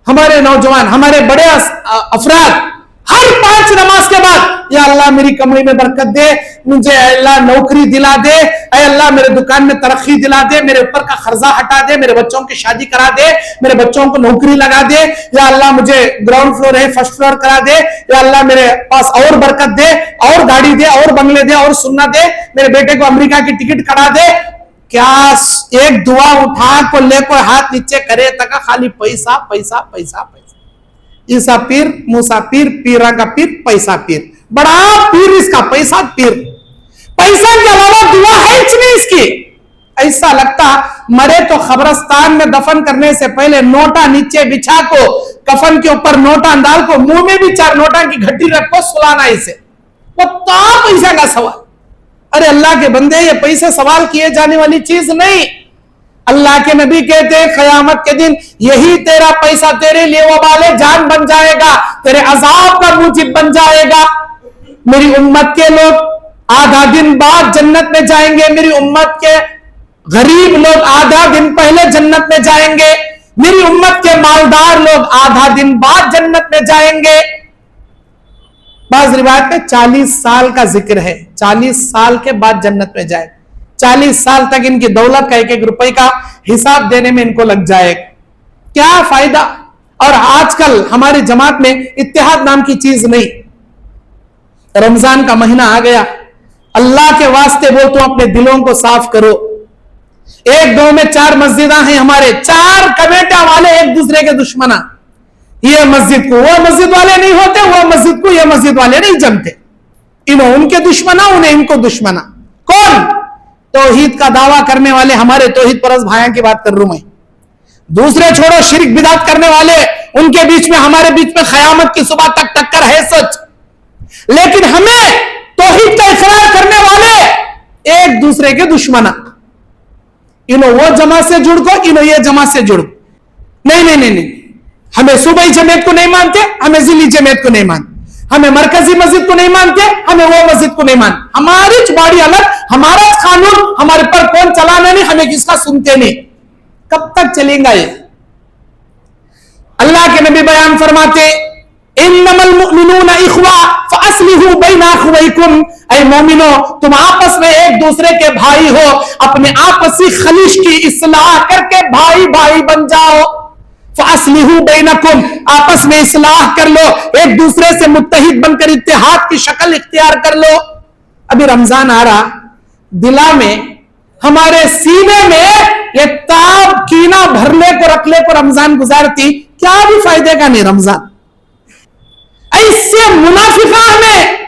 हमारे नौजवान, हमारे बड़े अफराद हर 5 नमाज के बाद या अल्लाह मेरी कमाई में बरकत दे, मुझे अल्लाह नौकरी दिला दे, अल्लाह मेरे दुकान में तरक्की दिला दे, मेरे ऊपर का खर्चा हटा दे, मेरे बच्चों की शादी करा दे, मेरे बच्चों को नौकरी लगा दे, या अल्लाह मुझे ग्राउंड फ्लोर है फर्स्ट फ्लोर करा दे, या अल्लाह मेरे पास और बरकत दे, और गाड़ी दे, और बंगले दे, और सुन्ना दे, मेरे बेटे को अमेरिका की टिकट करा दे। क्या एक दुआ उठा को लेकर हाथ नीचे करे तक खाली पैसा पैसा पैसा पैसा, ईसा पीर, मूसा पीर, पीरा का पीर, पैसा पीर, बड़ा पीर इसका पैसा पीर, पैसा के अलावा दुआ है नहीं इसकी। ऐसा लगता मरे तो कब्रिस्तान में दफन करने से पहले नोटा नीचे बिछा को, कफन के ऊपर नोटा डाल को, मुंह में भी 4 नोटा की घटी रखो, सुलाना इसे, वो तो पैसा का सवाल। अरे अल्लाह के बंदे, ये पैसे सवाल किए जाने वाली चीज नहीं। अल्लाह के नबी कहते हैं क़यामत के दिन यही तेरा पैसा तेरे लिए वबाले जान बन जाएगा, तेरे अजाब का मूजिब बन जाएगा। मेरी उम्मत के लोग आधा दिन बाद जन्नत में जाएंगे, मेरी उम्मत के गरीब लोग आधा दिन पहले जन्नत में जाएंगे, मेरी उम्मत के मालदार लोग आधा दिन बाद जन्नत में जाएंगे। बाज़ रिवायत में 40 साल का जिक्र है, 40 साल के बाद जन्नत में जाए, 40 साल तक इनकी दौलत का एक एक रुपए का हिसाब देने में इनको लग जाएगा। क्या फायदा। और आजकल हमारी जमात में इत्तेहाद नाम की चीज नहीं। रमजान का महीना आ गया, अल्लाह के वास्ते बोलता हूं अपने दिलों को साफ करो। 1-2 में 4 मस्जिदां हैं हमारे, 4 कमेटियां वाले एक दूसरे के दुश्मना, ये मस्जिद को वो मस्जिद वाले नहीं होते, वो मस्जिद को ये मस्जिद वाले नहीं जमते, इन्हों उनके दुश्मना, उन्हें इनको दुश्मना। कौन? तौहीद का दावा करने वाले, हमारे तौहीद परस्त भाइयों की बात कर रहा हूं मैं। दूसरे छोड़ो, शिरक बिदात करने वाले, उनके बीच में हमारे बीच में क़यामत की सुबह तक टक्कर है सच। लेकिन हमें तौहीद का इकरार करने वाले एक दूसरे के दुश्मना, इनो वो जमात से जुड़ को, इनो ये जमात से जुड़। नहीं नहीं नहीं नहीं, हमें सूबाई जमात को नहीं मानते, हमें जिली जमात को नहीं मानते, हमें मरकजी मस्जिद को नहीं मानते, हमें वो मस्जिद को नहीं मानते। हमारी चुबाड़ी अलग, हमारा कानून, हमारे पर कौन चलाना नहीं, हमें किसका सुनते नहीं। कब तक चलेगा ये? अल्लाह के नबी बयान फरमाते, इन्नमल मुमिनूना इख्वा फअस्लिहू बैना अखवैकुम, ऐ मोमिनो तुम आपस में एक दूसरे के भाई हो, अपने आपसी खलिश की इस्लाह करके भाई भाई बन जाओ। फअस्लिहू बैनकुम, आपस में इस्लाह कर लो, एक दूसरे से मुत्तहिद बनकर इत्तेहाद की शक्ल इख्तियार कर लो। अभी रमजान आ रहा, दिला में हमारे सीने में ये ताब कीना भरले को रखले को रमजान गुजारती, क्या भी फायदे का नहीं रमजान। ऐसे मुनाफिका में,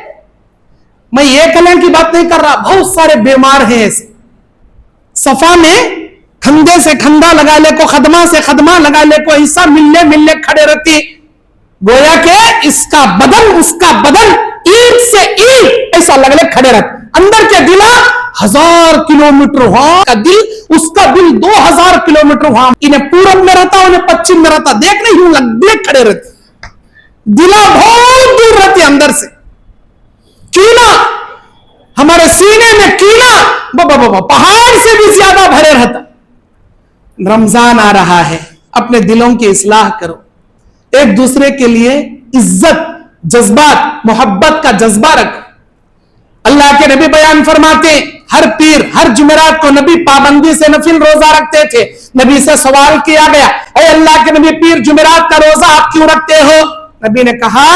मैं ये कल्याण की बात नहीं कर रहा, बहुत सारे बीमार हैं ऐसे। सफा में खंदे से खंदा लगा ले को, खदमा से खदमा लगा ले को, ऐसा मिलने मिलने खड़े रहती, गोया के इसका बदन उसका बदन ईद से ईद ऐसा लगले खड़े रहते। अंदर के दिला 1000 किलोमीटर वहां का दिल, उसका दिल 2000 किलोमीटर वहां, इन्हें पूरब में रहता, उन्हें पश्चिम में रहता, देख नहीं यूं लगे खड़े रहते, दिला बहुत दूर रहती अंदर से। कीना हमारे सीने में कीना पहाड़ से भी ज्यादा भरे रहता। रमजान आ रहा है, अपने दिलों की इस्लाह करो, एक दूसरे के लिए इज्जत, जज्बात, मोहब्बत का जज्बा रखो। अल्लाह के नबी बयान फरमाते, हर पीर हर जुमेरात को नबी पाबंदी से नफिल रोजा रखते थे। नबी से सवाल किया गया, ऐ अल्लाह के नबी, पीर जुमेरात का रोजा आप क्यों रखते हो? नबी ने कहा,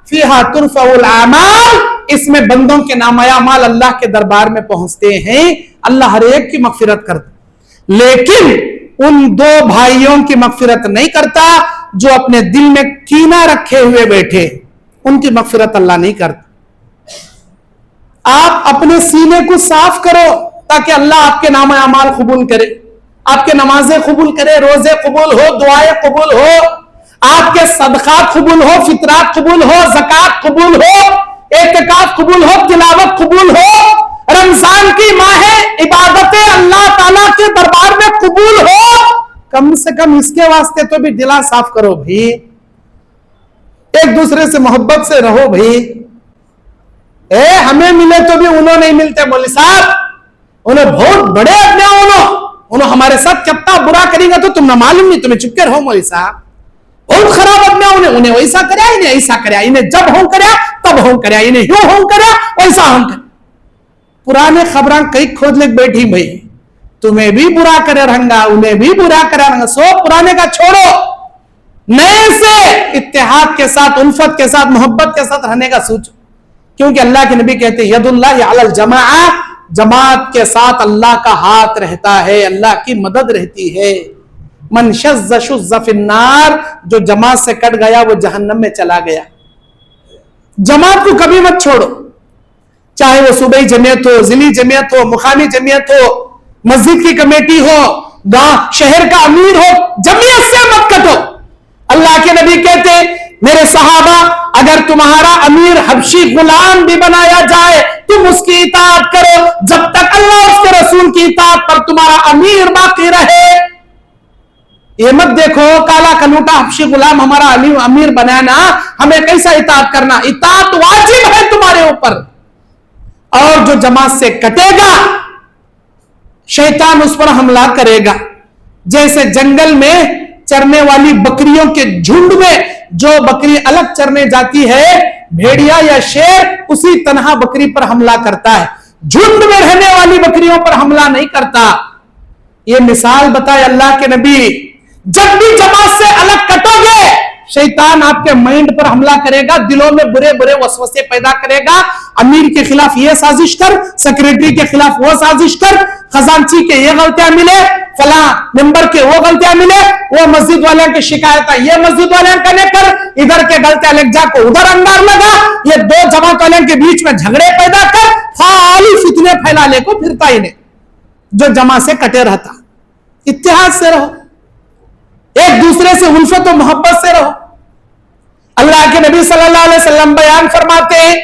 फीहा तुरफउल आमाल, इसमें बंदों के नामायामाल अल्लाह के दरबार में पहुंचते हैं, अल्लाह हर एक की मगफिरत करता, लेकिन उन दो भाइयों की मगफिरत नहीं करता जो अपने दिल में कीना रखे हुए बैठे, उनकी मगफिरत अल्लाह नहीं करता। आप अपने सीने को साफ करो ताकि अल्लाह आपके नामायामाल कबूल करे, आपके नमाजें कबूल करे, रोजे कबूल हो, दुआएं कबूल हो, आपके सदकात कबूल हो, फितरात कबूल हो, ज़कात कबूल हो, एतिकाफ कबूल हो, तिलावत कबूल हो, रमजान की माह इबादतें अल्लाह ताला के दरबार में कबूल हो। कम से कम इसके वास्ते तो भी दिला साफ करो भाई, एक दूसरे से मोहब्बत से रहो भाई। हमें मिले तो भी उन्होंने नहीं मिलते, मौलवी साहब उन्हें बहुत बड़े अपने, उन्होंने हमारे साथ कितना बुरा करेंगे तो तुम ना मालूम नहीं, तुम्हें चुपके रहो मौलवी साहब, बहुत खराब अपने, उन्हें वैसा कराया, इन्हें ऐसा कराया, इन्हें जब हों कराया तब हों कराया, इन्हें यूं हों कराया वैसा हों कराया। पुराने खबरां कई खोज ले बैठी भाई, तुम्हें भी बुरा करे रहूंगा, उन्हें भी बुरा करे रहूंगा, सो पुराने का छोड़ो, नए से इत्तेहाद के साथ, उल्फत के साथ, मोहब्बत के साथ रहने का सोचो। क्योंकि अल्लाह के नबी कहते हैं, यदुल्लाहि अलल जमाआ, जमात के साथ अल्लाह का हाथ रहता है, अल्लाह की मदद रहती है। मन शज़्ज़ शुज़्ज़ फिन्नार, जो जमात से कट गया वो जहन्नम में चला गया। जमात को कभी मत छोड़ो, चाहे वो सूबाई जमीयत हो, जिली जमीयत हो, मुकामी जमीयत हो, मस्जिद की कमेटी हो, गांव शहर का अमीर हो, जमीयत से मत कटो। अल्लाह के नबी कहते, मेरे सहाबा, अगर तुम्हारा अमीर हबशी गुलाम भी बनाया जाए तुम उसकी इताअत करो, जब तक अल्लाह उसके रसूल की इताअत पर तुम्हारा अमीर बाकी रहे। ये मत देखो काला कलूटा हबशी गुलाम हमारा अमीर बनाना, हमें कैसा इताअत करना, इताअत वाजिब है तुम्हारे ऊपर। और जो जमात से कटेगा शैतान उस पर हमला करेगा, जैसे जंगल में चरने वाली बकरियों के झुंड में जो बकरी अलग चरने जाती है, भेड़िया या शेर उसी तरह बकरी पर हमला करता है, झुंड में रहने वाली बकरियों पर हमला नहीं करता। ये मिसाल बताए अल्लाह के नबी, जब भी जमात से अलग कटोगे शैतान आपके माइंड पर हमला करेगा, दिलों में बुरे बुरे वसवसे पैदा करेगा। अमीर के खिलाफ ये साजिश कर, सेक्रेटरी के खिलाफ वो साजिश कर, खजांची के ये गलतियां मिले, फला मेंबर के वो गलतियां मिले, वो मस्जिद वाले की शिकायत है ये मस्जिद वाले कने कर, इधर के गलतियां लग जा को उधर अंगार लगा, ये दो जमात वाले के बीच में झगड़े पैदा कर, खाली फितने फैला ले को फिरता ही नहीं। जो जमा से कटे रहता, इत्तेहाद से रहो, एक दूसरे से उल्फत और मोहब्बत से रहो, अल्लाह के नबी सल्लल्लाहु अलैहि वसल्लम बयान फरमाते हैं,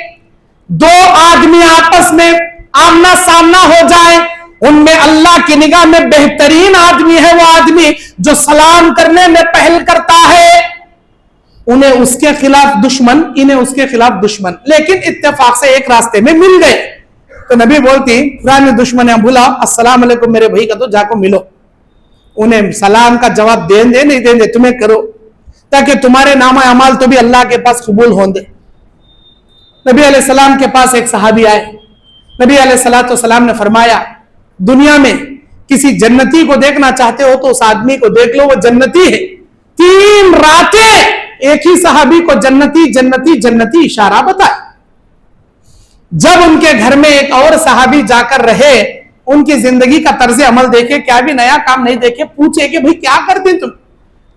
दो आदमी आपस में आमना सामना हो जाए, उनमें अल्लाह की निगाह में बेहतरीन आदमी है वो आदमी जो सलाम करने में पहल करता है। उन्हें उसके खिलाफ दुश्मन, इन्हें उसके खिलाफ दुश्मन, लेकिन इत्तेफाक से एक रास्ते में मिल गए। तो नबी बोलती, पुराने दुश्मन है, बुला अस्सलाम वालेकुम मेरे भाई का, तो जाको मिलो, उन्हें सलाम का जवाब देंगे नहीं देंगे तुम्हें करो, ताकि तुम्हारे नामा अमाल तो भी अल्लाह के पास कबूल होंगे। नबी अलैहिस्सलाम के पास एक सहाबी आए, नबी अलैहिस्सलाम ने फरमाया, दुनिया में किसी जन्नती को देखना चाहते हो तो उस आदमी को देख लो, वो जन्नती है। 3 रातें एक ही सहाबी को जन्नती जन्नती जन्नती इशारा बताए। जब उनके घर में एक और सहाबी जाकर रहे, उनकी जिंदगी का तर्ज अमल देखे, क्या भी नया काम नहीं देखे, पूछे कि भाई क्या करते तुम?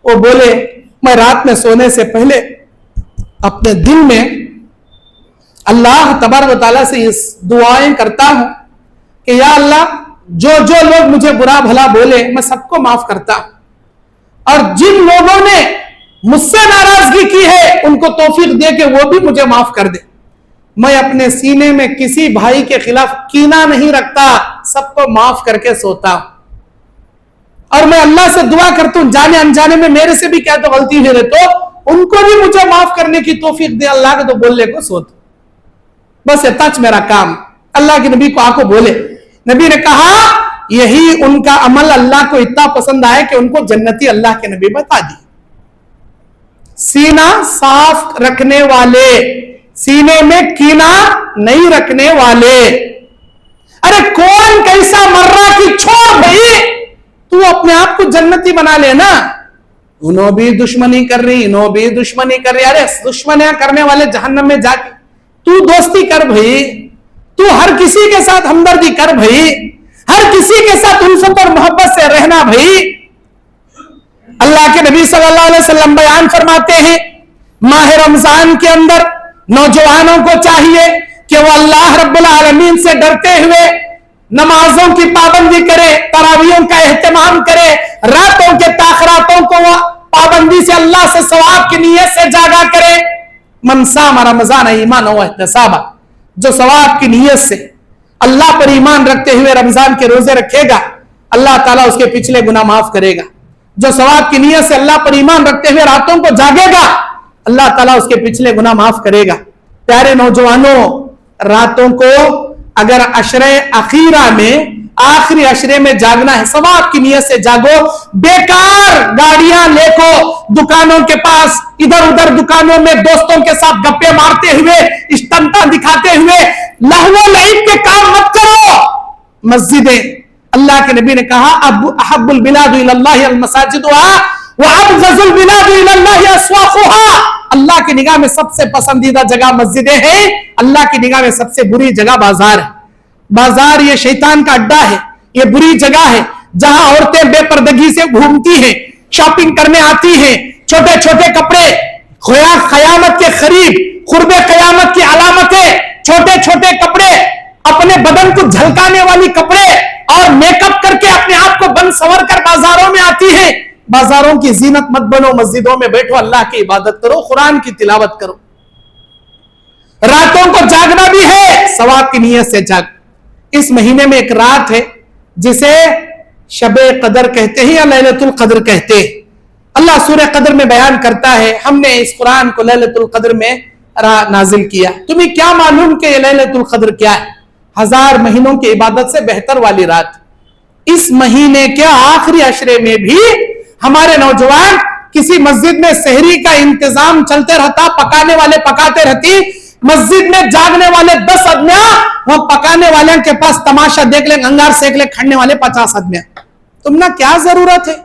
वो बोले, मैं रात में सोने से पहले अपने दिल में अल्लाह तबारक व तआला से इस दुआएं करता हूं कि या अल्लाह, जो जो लोग मुझे बुरा भला बोले मैं सबको माफ करता हूं, और जिन लोगों ने मुझसे नाराजगी की है उनको तौफीक दे के वो भी मुझे माफ कर दे। मैं अपने सीने में किसी भाई के खिलाफ कीना नहीं रखता, सबको माफ करके सोता हूं, और मैं अल्लाह से दुआ करता हूं जाने अनजाने में मेरे से भी क्या तो गलती हुई तो उनको भी मुझे माफ करने की तौफीक दे अल्लाह के, तो बोलने को सोता, बस इतना मेरा काम। अल्लाह के नबी को आको बोले, नबी ने कहा यही उनका अमल अल्लाह को इतना पसंद आया कि उनको जन्नती अल्लाह के नबी बता दी। सीना साफ रखने वाले, सीने में कीना नहीं रखने वाले। अरे कौन कैसा मर्रा की छोड़ भाई, तू अपने आप को जन्नती बना लेना। उन्हों भी दुश्मनी कर रही, इन्हों भी दुश्मनी कर रही, अरे दुश्मनियां करने वाले जहन्नम में जाके तू दोस्ती कर भाई, तू हर किसी के साथ हमदर्दी कर भाई, हर किसी के साथ उल्फत और मोहब्बत से रहना भाई। अल्लाह के नबी सल्लल्लाहु अलैहि वसल्लम बयान फरमाते हैं, माह रमजान के अंदर नौजवानों को चाहिए कि वो अल्लाह रब्बुल आलमीन से डरते हुए नमाजों की पाबंदी करे, तरावियों का एहतमाम करे, रातों के ताखरातों को वो पाबंदी से अल्लाह से सवाब की नीयत से जागा करे। मन साम रमजान ईमान व इहतिसाबा, जो सवाब की नीयत से अल्लाह पर ईमान रखते हुए रमजान के रोजे रखेगा, अल्लाह ताला उसके पिछले गुनाह माफ करेगा। जो सवाब की नीयत से अल्लाह पर ईमान रखते हुए रातों को जागेगा, अल्लाह ताला उसके पिछले गुनाह माफ करेगा। प्यारे नौजवानों, रातों को अगर अशरे अखीरा में, आखिरी अशरे में जागना है, सवाब की नीयत से जागो। बेकार गाड़ियां लेको दुकानों के पास इधर उधर दुकानों में दोस्तों के साथ गप्पे मारते हुए, इस्तेंता दिखाते हुए लहवो लईब के काम मत करो। मस्जिदें, अल्लाह के नबी ने कहा, अब अहब्बुल बिलादु इलल्लाहि अल मसाजिदुहा व अबग़ज़ुल बिलादु इलल्लाहि अस्वाक़ुहा। अल्लाह की निगाह में सबसे पसंदीदा जगह मस्जिदें हैं, अल्लाह की निगाह में सबसे बुरी जगह बाजार है। बाजार ये शैतान का अड्डा है, ये बुरी जगह है जहां औरतें बेपर्दगी से घूमती हैं, शॉपिंग करने आती हैं, छोटे छोटे कपड़े, क़यामत के करीब क़ुर्बे क़यामत की अलामतें, छोटे छोटे कपड़े, अपने बदन को झलकाने वाली कपड़े और मेकअप करके अपने आप को बन संवर कर बाजारों में आती है। बाजारों की जीनत मत बनो, मस्जिदों में बैठो, अल्लाह की इबादत करो, कुरान की तिलावत करो। रातों को जागना भी है, सवाब की नीयत से जाग। इस महीने में एक रात है जिसे शबे कदर कहते हैं या लैलतुल कदर कहते हैं। अल्लाह सूरह कदर में बयान करता है, हमने इस कुरान को लैलतुल कदर में नाजिल किया। तुम्हें क्या मालूम कि लैलतुल कदर क्या है? 1000 महीनों की इबादत से बेहतर वाली रात। इस महीने के आखिरी अशरे में भी हमारे नौजवान किसी मस्जिद में सहरी का इंतजाम चलते रहता, पकाने वाले पकाते रहती, मस्जिद में जागने वाले 10 आदमियां, वो पकाने वाले के पास तमाशा देख ले, अंगार सेक ले, खड़ने वाले 50 आदमियां। तुमने क्या जरूरत है?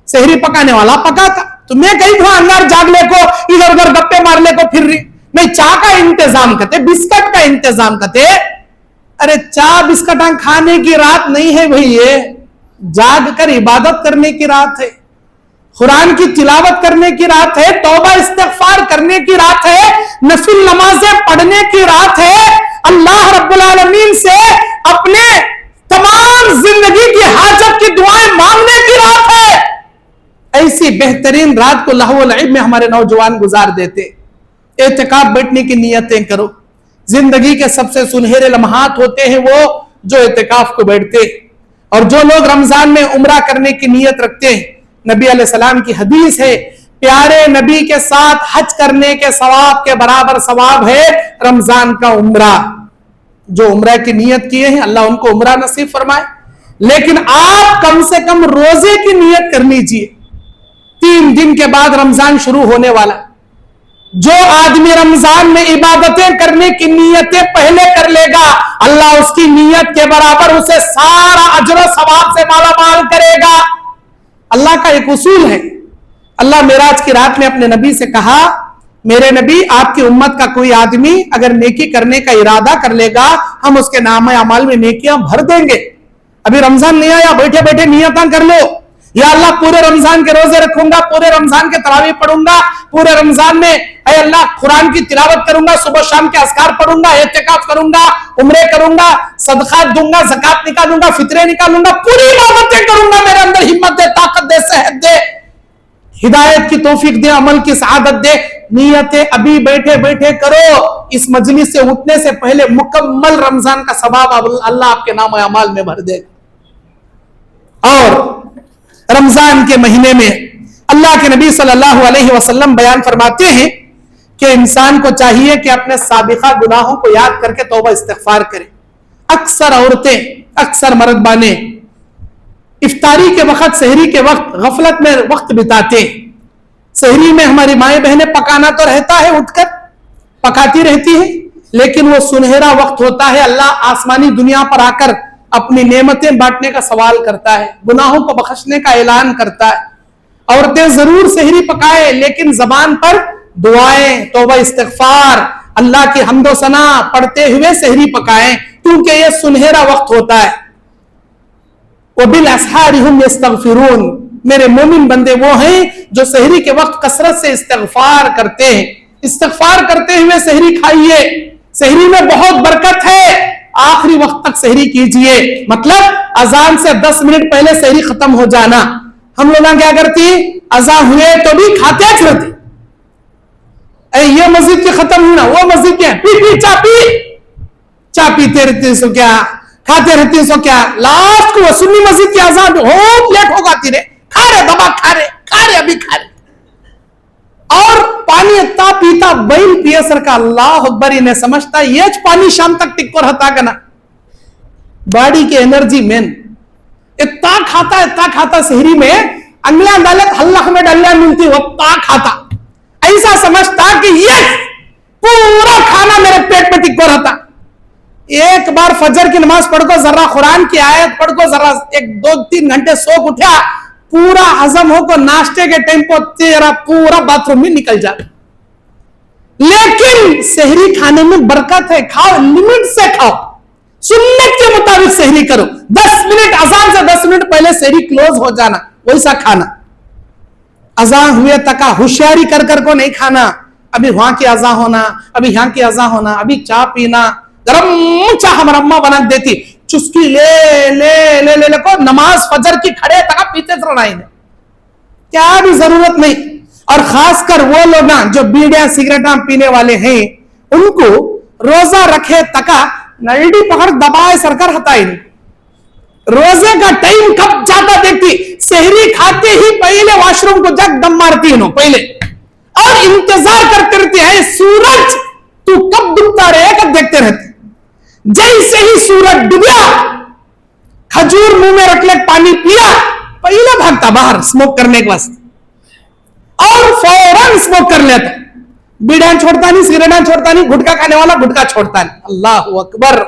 सहरी पकाने वाला पकाता, तुम्हें कहीं वहां अंगार जाग ले को, इधर उधर गप्पे मार ले को फिर रही नहीं। चाह का इंतजाम करते, बिस्कट का इंतजाम करते। अरे चाह बिस्कट खाने की रात नहीं है भाई, ये जाग कर इबादत करने की रात है, कुरान की तिलावत करने की रात है, तौबा इस्तिग़फ़ार करने की रात है, नफिल नमाजें पढ़ने की रात है, अल्लाह रब्बुल आलमीन से अपने तमाम जिंदगी की हाजत की दुआएं मांगने की रात है। ऐसी बेहतरीन रात को लहवो लईब में हमारे नौजवान गुजार देते। एतिकाफ बैठने की नियतें करो। जिंदगी के सबसे सुनहरे लम्हात होते हैं वो जो एतिकाफ को बैठते। और जो लोग रमजान में उम्रा करने की नियत रखते हैं, नबी अलैहिस्सलाम की हदीस है, प्यारे नबी के साथ हज करने के सवाब के बराबर सवाब है रमजान का उम्रा। जो उम्रा की नियत किए हैं अल्लाह उनको उम्रा नसीब फरमाए। लेकिन आप कम से कम रोजे की नियत कर लीजिए। 3 दिन के बाद रमजान शुरू होने वाला। जो आदमी रमजान में इबादतें करने की नियतें पहले कर लेगा, अल्लाह उसकी नियत के बराबर उसे सारा अजर सवाब से मालामाल करेगा। अल्लाह का एक उसूल है। अल्लाह मेराज की रात में अपने नबी से कहा, मेरे नबी, आपकी उम्मत का कोई आदमी अगर नेकी करने का इरादा कर लेगा, हम उसके नाम अमाल में नेकियां भर देंगे। अभी रमजान नहीं आया, बैठे बैठे नियतां कर लो, या अल्लाह पूरे रमजान के रोजे रखूंगा, पूरे रमजान के तरावी पढ़ूंगा, पूरे रमजान में ऐ अल्लाह कुरान की तिलावत करूंगा, सुबह शाम के अस्कार पढ़ूंगा, एतिकाफ करूंगा, उम्रे करूंगा, सदका दूंगा, ज़कात निकालूंगा, फितरे निकालूंगा, पूरी इबादतें करूंगा। मेरे अंदर हिम्मत दे, ताकत दे, सेहत दे, हिदायत की तौफीक दे, अमल की सआदत दे। नियतें अभी बैठे बैठे करो। इस मजलिस से उठने से पहले मुकम्मल रमजान का सवाब अल्लाह आपके नाम अमाल में भर देगा। और रमजान के महीने में अल्लाह के नबी सल्लल्लाहु अलैहि वसल्लम बयान फरमाते हैं कि इंसान को चाहिए कि अपने साबिका गुनाहों को याद करके तौबा इस्तिग़फ़ार करे। अक्सर औरतें, अक्सर मर्दबाने इफ्तारी के वक्त, सहरी के वक्त गफलत में वक्त बिताते। सहरी में हमारी माए बहनें पकाना तो रहता है, उठकर पकाती रहती है, लेकिन वो सुनहरा वक्त होता है। अल्लाह आसमानी दुनिया पर आकर अपनी नेमतें बांटने का सवाल करता है, गुनाहों को बख्शने का ऐलान करता है। औरतें जरूर सहरी पकाए, लेकिन जबान पर दुआएं, तौबा इस्तिग़फ़ार, अल्लाह की हम्दो सना पढ़ते हुए सहरी पकाएं, क्योंकि यह सुनहरा वक्त होता है। वबिल अस्हारी हुम यस्तग़फ़िरून, मेरे मोमिन बंदे वो हैं जो सहरी के वक्त कसरत से इस्तिग़फ़ार करते हैं। इस्तिग़फ़ार करते हुए सहरी खाइए, सहरी में बहुत बरकत है। आखिरी वक्त तक सहरी कीजिए, मतलब अजान से 10 मिनट पहले सहरी खत्म हो जाना। हम लोग क्या करती, अजान हुए तो भी खाते फिरते, ये मस्जिद की खत्म हुई ना, वो मस्जिद क्या, पी चा पीते रहते सो क्या, खाते रहते सो क्या, लास्ट को वो सुन्नी मस्जिद की अजान बहुत लेट होगा, तेरे खा रहे दबा, खा रहे अभी खा रहे, और पानी इतना पीता बैल पिए सर का, अल्लाह अकबर, इन्हें समझता ये पानी शाम तक टिक कर हता का ना, बॉडी की एनर्जी मेन। इतना खाता शहरी में अंगलियां डाले हल्ला में डलियां मिलती, वो खाता, ऐसा समझता कि ये पूरा खाना मेरे पेट में टिक कर रहता। एक बार फजर की नमाज पढ़को, जरा कुरान की आयत पढ़को, जरा 1-2-3 घंटे सो उठा, पूरा हजम हो को नाश्ते के टाइम पर तेरा पूरा बाथरूम में निकल जा। लेकिन सहरी खाने में बरकत है, खाओ, लिमिट से खाओ, सुन्नत के मुताबिक सहरी करो। 10 मिनट अजान से 10 मिनट पहले सहरी क्लोज हो जाना, वैसा खाना। अजान हुए तक होशियारी कर को नहीं खाना, अभी वहां की अजा होना, अभी यहाँ की अजा होना, अभी चाय पीना, गरम चाय हमारा अम्मा बना देती, चुस्की ले ले ले ले, ले को नमाज फजर की खड़े तक पीते रहना, क्या भी जरूरत नहीं। और खासकर वो लोग जो बीड़ियां सिगरेटा पीने वाले हैं, उनको रोजा रखे तक नल्डी पकड़ दबाए सरकार हटाई नहीं। रोजे का टाइम कब जाता देखती, सहरी खाते ही पहले वॉशरूम को जग दम मारती है पहले, और इंतजार करते रहते हैं सूरज तू कब डूबता रहे, कब देखते रहते। जैसे ही सूरज डूबा, खजूर मुंह में रख ले, पानी पिया, पहले भागता बाहर स्मोक करने के वास्ते, और फौरन स्मोक कर लेता। बीड़ा छोड़ता नहीं, सिगरेटा छोड़ता नहीं, गुटखा खाने वाला गुटखा छोड़ता नहीं। अल्लाह अकबर।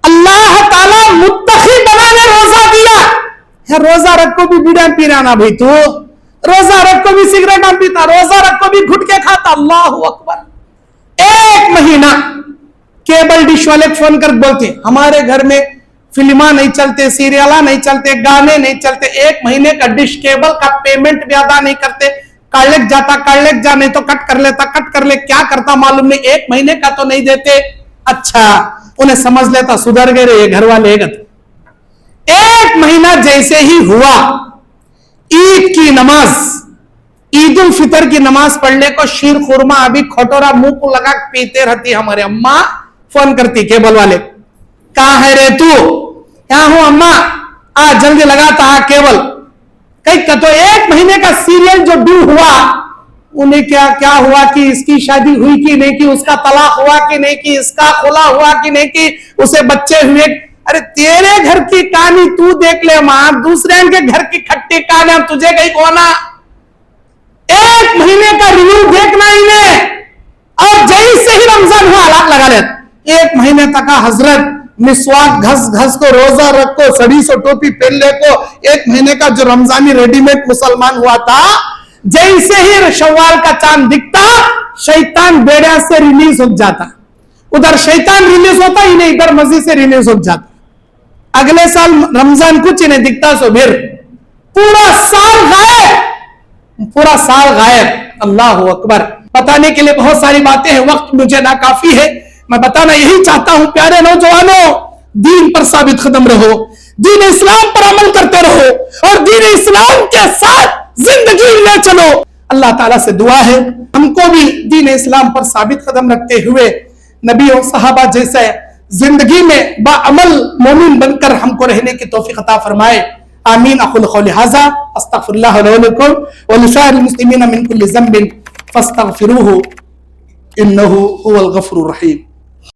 अल्लाह ताला मुत्तकी बनाने रोजा दिया है। रोजा रख को भी बीड़ा पीना ना भाई, तू रोजा रख को भी सिगरेटा पीता, रोजा रख को भी गुटखे खाता। अल्लाह अकबर। 1 महीना केबल डिश वाले फोन कर बोलते हमारे घर में फिल्मा नहीं चलते, सीरियला नहीं चलते, गाने नहीं चलते, 1 महीने का डिश केबल का पेमेंट भी अदा नहीं करते। कालेक जाता, कालेक जा, नहीं तो कट कर लेता, कट कर ले, क्या करता मालूम नहीं, 1 महीने का तो नहीं देते। अच्छा, उन्हें समझ लेता सुधर गए रे घर वाले। 1 महीना जैसे ही हुआ, ईद की नमाज ईद उल फितर की नमाज पढ़ने को शीर खुरमा अभी खटोरा मुंह को लगा पीते रहती हमारे अम्मा। फोन करती केबल वाले, कहाँ है रे तू? यहाँ हूं अम्मा, आ जल्दी लगाता है केबल। कहीं तो 1 महीने का सीरियल जो ड्यू हुआ, उन्हें क्या क्या हुआ कि इसकी शादी हुई कि नहीं, कि उसका तलाक हुआ कि नहीं, कि इसका खुला हुआ कि नहीं, कि उसे बच्चे हुए। अरे तेरे घर की कहानी तू देख ले मां, दूसरे के घर की खट्टी कहानी तुझे कहीं कोना। 1 महीने का रिव्यू देखना ही नहीं, और जैसे ही रमजान हुआ अलाक लगा ले। 1 महीने तक हजरत मिसवाक घस घस को, रोजा रख को, सड़ी सो टोपी पहन ले को, 1 महीने का जो रमजानी रेडीमेड मुसलमान हुआ था, जैसे ही शव्वाल का चांद दिखता शैतान बेड़ा से रिलीज हो जाता। उधर शैतान रिलीज होता ही नहीं, इधर मस्जिद से रिलीज हो जाता। अगले साल रमजान कुछ ही नहीं दिखता, सो फिर पूरा साल गायब, पूरा साल गायब। अल्लाह अकबर। बताने के लिए बहुत सारी बातें हैं, वक्त मुझे ना काफी है। मैं बताना यही चाहता हूं, प्यारे नौजवानों, दीन पर साबित कदम रहो, दीन इस्लाम पर अमल करते रहो, और दीन इस्लाम के साथ जिंदगी ले चलो। अल्लाह ताला से दुआ है हमको भी दीन इस्लाम पर साबित कदम रखते हुए नबी और सहाबा जैसे जिंदगी में बाअमल मोमिन बनकर हमको रहने की तौफीक अता फरमाए। आमीन। अक़ूलु क़ौली हाज़ा अस्तग़फ़िरुल्लाह व लकुम व लिसाइरिल मुस्लिमीन मिन कुल्लि ज़ंबिन फ़स्तग़फ़िरूहु इन्नहु हुवल गफ़ूरुर रहीम।